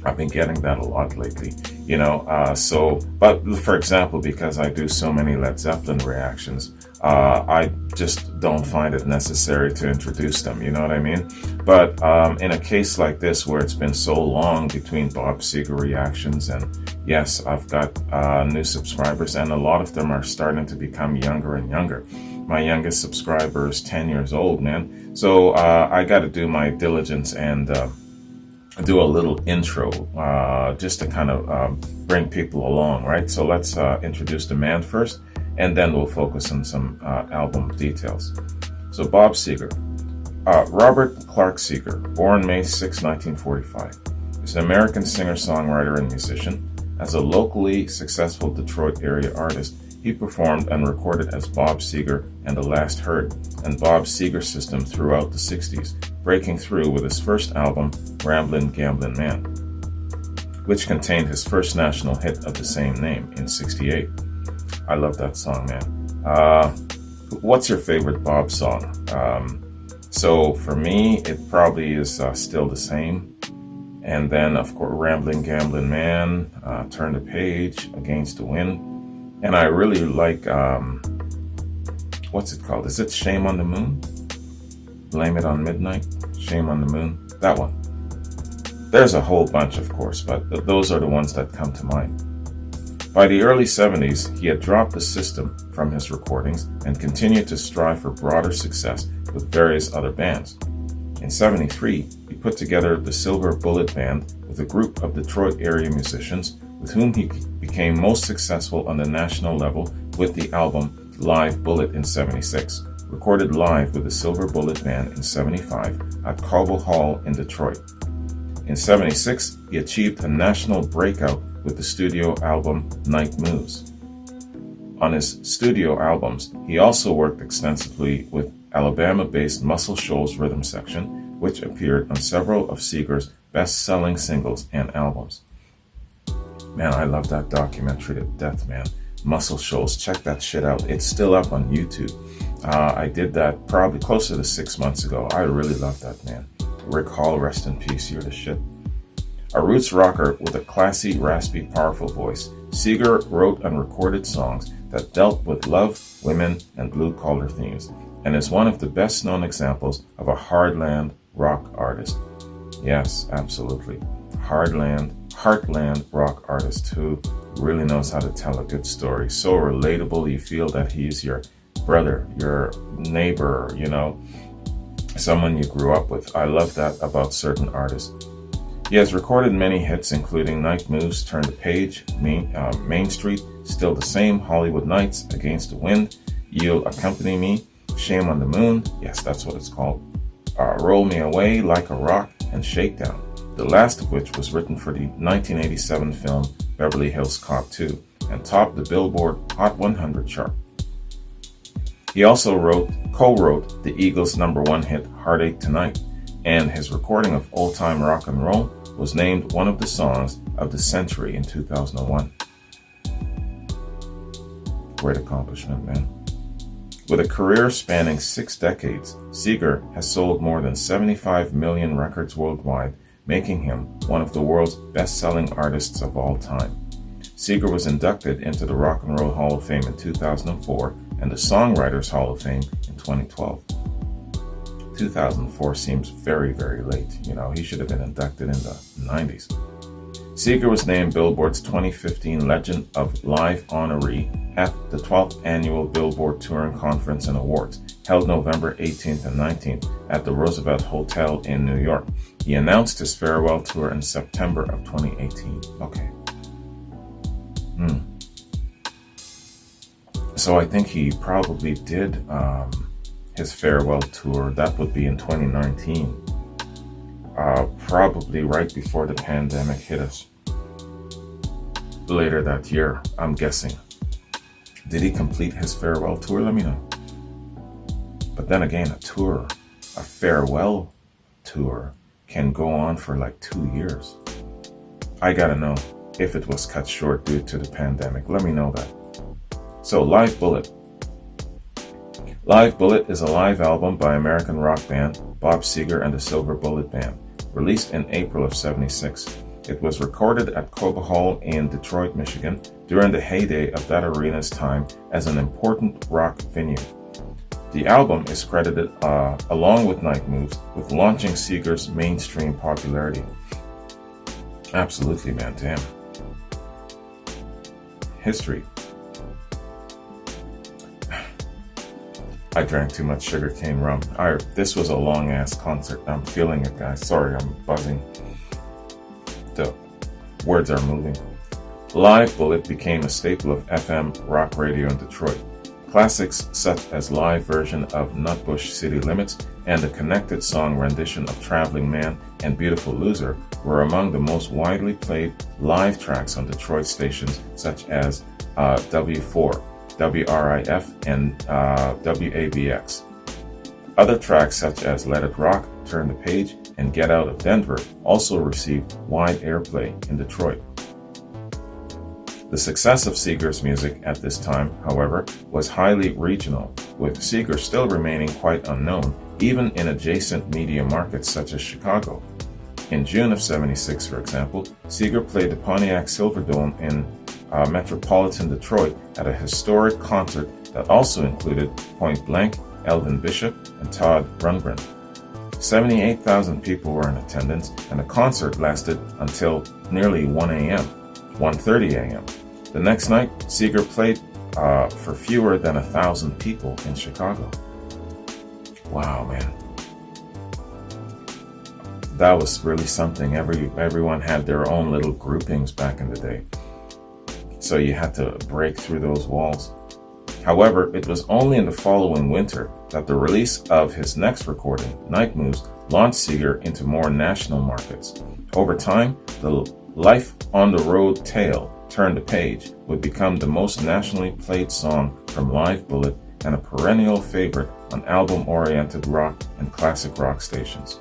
I've been getting that a lot lately, but for example, because I do so many Led Zeppelin reactions, I just don't find it necessary to introduce them, you know what I mean? But in a case like this where it's been so long between Bob Seger reactions, and yes, I've got new subscribers, and a lot of them are starting to become younger and younger. My youngest subscriber is 10 years old, man. So I got to do my diligence and do a little intro just to kind of bring people along, right? So let's introduce the man first, and then we'll focus on some album details. So Bob Seger, Robert Clark Seger, born May 6, 1945, is an American singer-songwriter and musician. As a locally successful Detroit area artist, he performed and recorded as Bob Seger and the Last Herd and Bob Seger System throughout the 60s, breaking through with his first album, Ramblin' Gamblin' Man, which contained his first national hit of the same name in '68. I love that song, man. What's your favorite Bob song? So for me, it probably is Still the Same. And then, of course, Ramblin' Gamblin' Man, Turn the Page, Against the Wind. And I really like, what's it called? Is it Shame on the Moon? Blame It on Midnight? Shame on the Moon? That one. There's a whole bunch, of course, but those are the ones that come to mind. By the early 70s, he had dropped the system from his recordings and continued to strive for broader success with various other bands. In '73, he put together the Silver Bullet Band with a group of Detroit area musicians with whom he became most successful on the national level with the album Live Bullet in '76, recorded live with the Silver Bullet Band in '75 at Cobo Hall in Detroit. In '76, he achieved a national breakout with the studio album Night Moves. On his studio albums, he also worked extensively with Alabama-based Muscle Shoals Rhythm Section, which appeared on several of Seger's best-selling singles and albums. Man, I love that documentary to death, man. Muscle Shoals, check that shit out. It's still up on YouTube. I did that probably closer to 6 months ago. I really love that, man. Rick Hall, rest in peace, you're the shit. A roots rocker with a classy, raspy, powerful voice, Seger wrote and recorded songs that dealt with love, women, and blue-collar themes, and is one of the best-known examples of a heartland rock artist. Yes, absolutely. Heartland rock artist who really knows how to tell a good story. So relatable, you feel that he's your brother, your neighbor, someone you grew up with. I love that about certain artists. He has recorded many hits, including Night Moves, Turn the Page, Main Street, Still the Same, Hollywood Nights, Against the Wind, You'll Accompany Me, Shame on the Moon, yes, that's what it's called, Roll Me Away, Like a Rock, and Shakedown, the last of which was written for the 1987 film Beverly Hills Cop 2 and topped the Billboard Hot 100 chart. He also co-wrote the Eagles' #1 hit Heartache Tonight, and his recording of Old Time Rock and Roll was named one of the songs of the century in 2001. Great accomplishment, man. With a career spanning 6 decades, Seger has sold more than 75 million records worldwide, making him one of the world's best-selling artists of all time. Seger was inducted into the Rock and Roll Hall of Fame in 2004 and the Songwriters Hall of Fame in 2012. 2004 seems very, very late. He should have been inducted in the 90s. Seger was named Billboard's 2015 Legend of Live honoree at the 12th Annual Billboard Touring Conference and Awards, held November 18th and 19th at the Roosevelt Hotel in New York. He announced his farewell tour in September of 2018. Okay. So I think he probably did his farewell tour. That would be in 2019. Probably right before the pandemic hit us. Later that year, I'm guessing. Did he complete his farewell tour? Let me know. But then again, a farewell tour can go on for like 2 years. I gotta know if it was cut short due to the pandemic. Let me know that. So, Live Bullet. Live Bullet is a live album by American rock band Bob Seger and the Silver Bullet Band, released in April of '76. It was recorded at Cobo Hall in Detroit, Michigan, during the heyday of that arena's time as an important rock venue. The album is credited, along with Night Moves, with launching Seger's mainstream popularity. Absolutely, man, damn. History. I drank too much sugarcane rum. This was a long-ass concert. I'm feeling it, guys. Sorry, I'm buzzing. The words are moving. Live Bullet became a staple of FM rock radio in Detroit. Classics such as live version of Nutbush City Limits and the connected song rendition of Traveling Man and Beautiful Loser were among the most widely played live tracks on Detroit stations such as W4, WRIF, and WABX. Other tracks such as Let It Rock, Turn the Page, and Get Out of Denver also received wide airplay in Detroit. The success of Seger's music at this time, however, was highly regional, with Seger still remaining quite unknown, even in adjacent media markets such as Chicago. In June of '76, for example, Seger played the Pontiac Silverdome in metropolitan Detroit at a historic concert that also included Point Blank, Elvin Bishop, and Todd Rundgren. 78,000 people were in attendance, and the concert lasted until nearly 1:30 a.m. The next night, Seger played for fewer than 1,000 people in Chicago. Wow, man. That was really something. Everyone had their own little groupings back in the day. So you had to break through those walls. However, it was only in the following winter that the release of his next recording, Night Moves, launched Seger into more national markets. Over time, the Life on the Road tale, Turn the Page, would become the most nationally played song from Live Bullet and a perennial favorite on album-oriented rock and classic rock stations.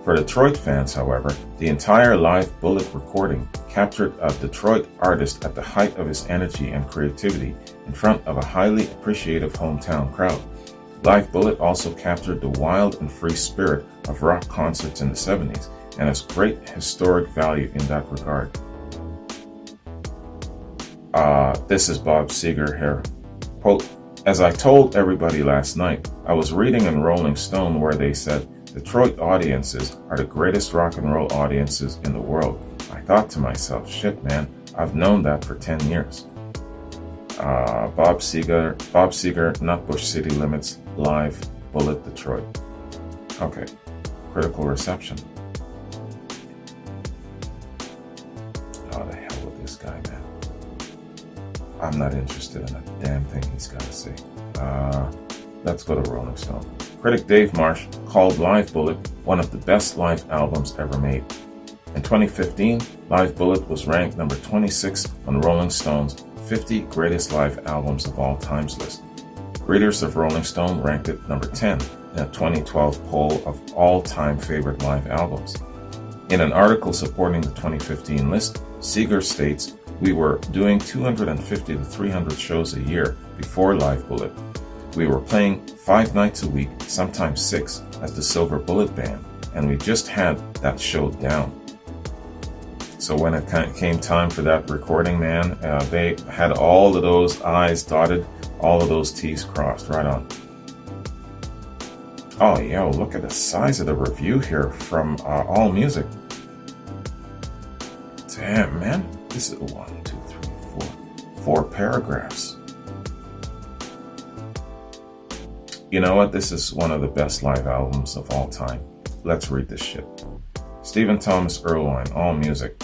For Detroit fans, however, the entire Live Bullet recording captured a Detroit artist at the height of his energy and creativity in front of a highly appreciative hometown crowd. Live Bullet also captured the wild and free spirit of rock concerts in the 70s and has great historic value in that regard. This is Bob Seger here. Quote, "As I told everybody last night, I was reading in Rolling Stone where they said, Detroit audiences are the greatest rock and roll audiences in the world. I thought to myself, shit man, I've known that for 10 years. Bob Seger, Nutbush City Limits, Live, Bullet, Detroit. Okay, critical reception. How the hell with this guy, man? I'm not interested in a damn thing he's got to say. Let's go to Rolling Stone. Critic Dave Marsh called Live Bullet one of the best live albums ever made. In 2015, Live Bullet was ranked number 26 on Rolling Stone's 50 Greatest Live Albums of All Times list. Readers of Rolling Stone ranked it number 10 in a 2012 poll of all-time favorite live albums. In an article supporting the 2015 list, Seger states, "We were doing 250 to 300 shows a year before Live Bullet. We were playing 5 nights a week, sometimes 6, as the Silver Bullet Band, and we just had that show down." So when it came time for that recording, man, they had all of those I's dotted, all of those T's crossed, right on. Oh, yo, look at the size of the review here from All Music. Damn, man, this is 4 paragraphs. You know what? This is one of the best live albums of all time. Let's read this shit. Stephen Thomas Erlewine, All Music.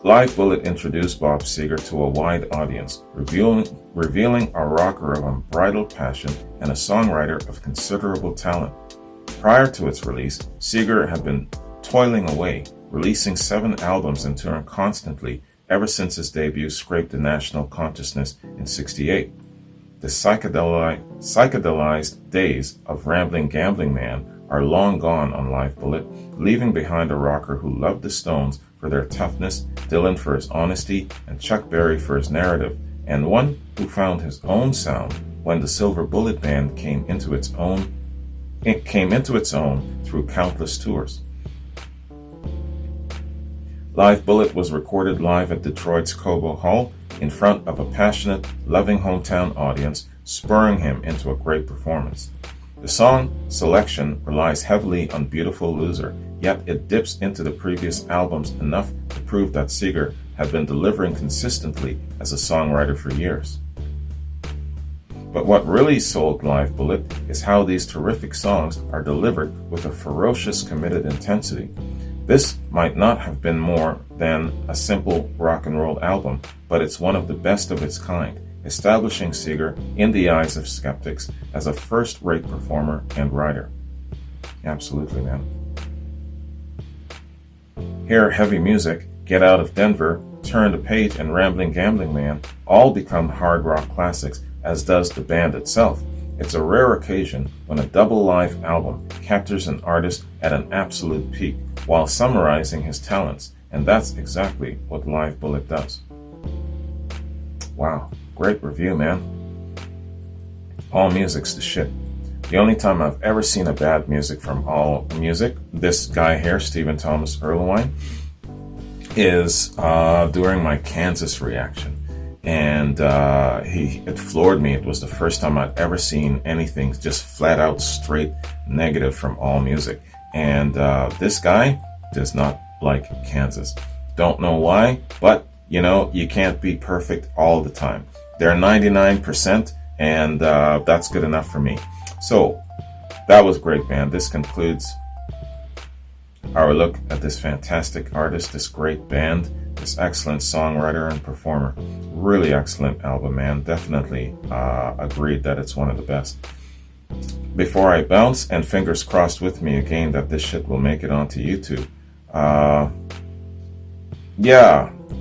Live Bullet introduced Bob Seger to a wide audience, revealing a rocker of unbridled passion and a songwriter of considerable talent. Prior to its release, Seger had been toiling away, releasing 7 albums and touring constantly ever since his debut scraped the national consciousness in '68. The psychedelized days of Rambling Gambling Man are long gone on Live Bullet, leaving behind a rocker who loved the Stones for their toughness, Dylan for his honesty, and Chuck Berry for his narrative, and one who found his own sound when the Silver Bullet Band came into its own through countless tours. Live Bullet was recorded live at Detroit's Cobo Hall in front of a passionate, loving hometown audience, spurring him into a great performance. The song selection relies heavily on Beautiful Loser, yet it dips into the previous albums enough to prove that Seger had been delivering consistently as a songwriter for years. But what really sold Live Bullet is how these terrific songs are delivered with a ferocious, committed intensity. This might not have been more than a simple rock and roll album, but it's one of the best of its kind, establishing Seger in the eyes of skeptics as a first-rate performer and writer. Absolutely, man. Here, Heavy Music, Get Out of Denver, Turn the Page, and Rambling Gambling Man all become hard rock classics, as does the band itself. It's a rare occasion when a double live album captures an artist at an absolute peak while summarizing his talents, and that's exactly what Live Bullet does. Wow, great review, man. All music's the shit. The only time I've ever seen a bad music from All Music, this guy here, Stephen Thomas Erlewine, is during my Kansas reaction. And it floored me. It was the first time I'd ever seen anything just flat out straight negative from All Music. And this guy does not like Kansas. Don't know why, but you can't be perfect all the time. They're 99%, and that's good enough for me. So that was great, man. This concludes our look at this fantastic artist, this great band, this excellent songwriter and performer. Really excellent album, man. Definitely agreed that it's one of the best. Before I bounce, and fingers crossed with me again that this shit will make it onto YouTube.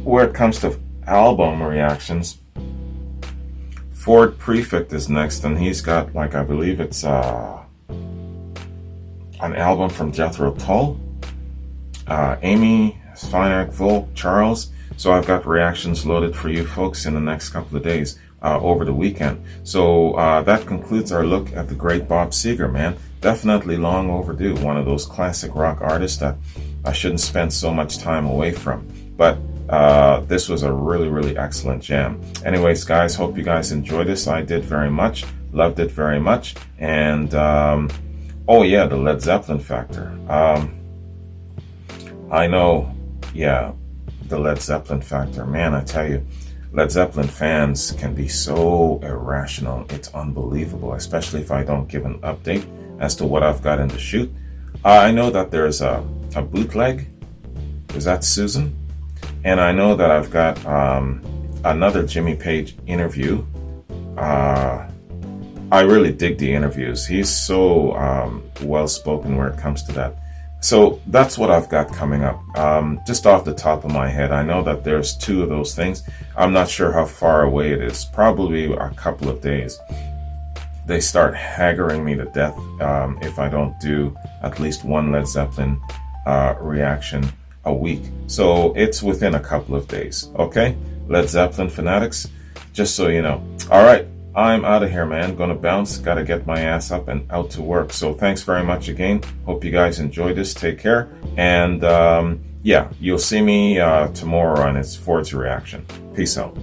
Where it comes to album reactions, Ford Prefect is next, and he's got, I believe it's an album from Jethro Tull, Amy, Svinak, Volk, Charles. So I've got reactions loaded for you folks in the next couple of days over the weekend. So that concludes our look at the great Bob Seger, man. Definitely long overdue. One of those classic rock artists that I shouldn't spend so much time away from. But this was a really, really excellent jam. Anyways, guys, hope you guys enjoyed this. I did very much. Loved it very much. And, the Led Zeppelin factor. I know, the Led Zeppelin factor. Man, I tell you, Led Zeppelin fans can be so irrational. It's unbelievable, especially if I don't give an update as to what I've got in the chute. I know that there's a bootleg. Is that Susan? And I know that I've got another Jimmy Page interview. I really dig the interviews. He's so well-spoken where it comes to that. So that's what I've got coming up. Just off the top of my head, I know that there's 2 of those things. I'm not sure how far away it is. Probably a couple of days. They start haggling me to death if I don't do at least one Led Zeppelin reaction a week. So it's within a couple of days. Okay? Led Zeppelin fanatics, just so you know. All right. I'm out of here, man. Gonna bounce. Gotta get my ass up and out to work. So thanks very much again. Hope you guys enjoyed this. Take care. And you'll see me tomorrow on its Ford's reaction. Peace out.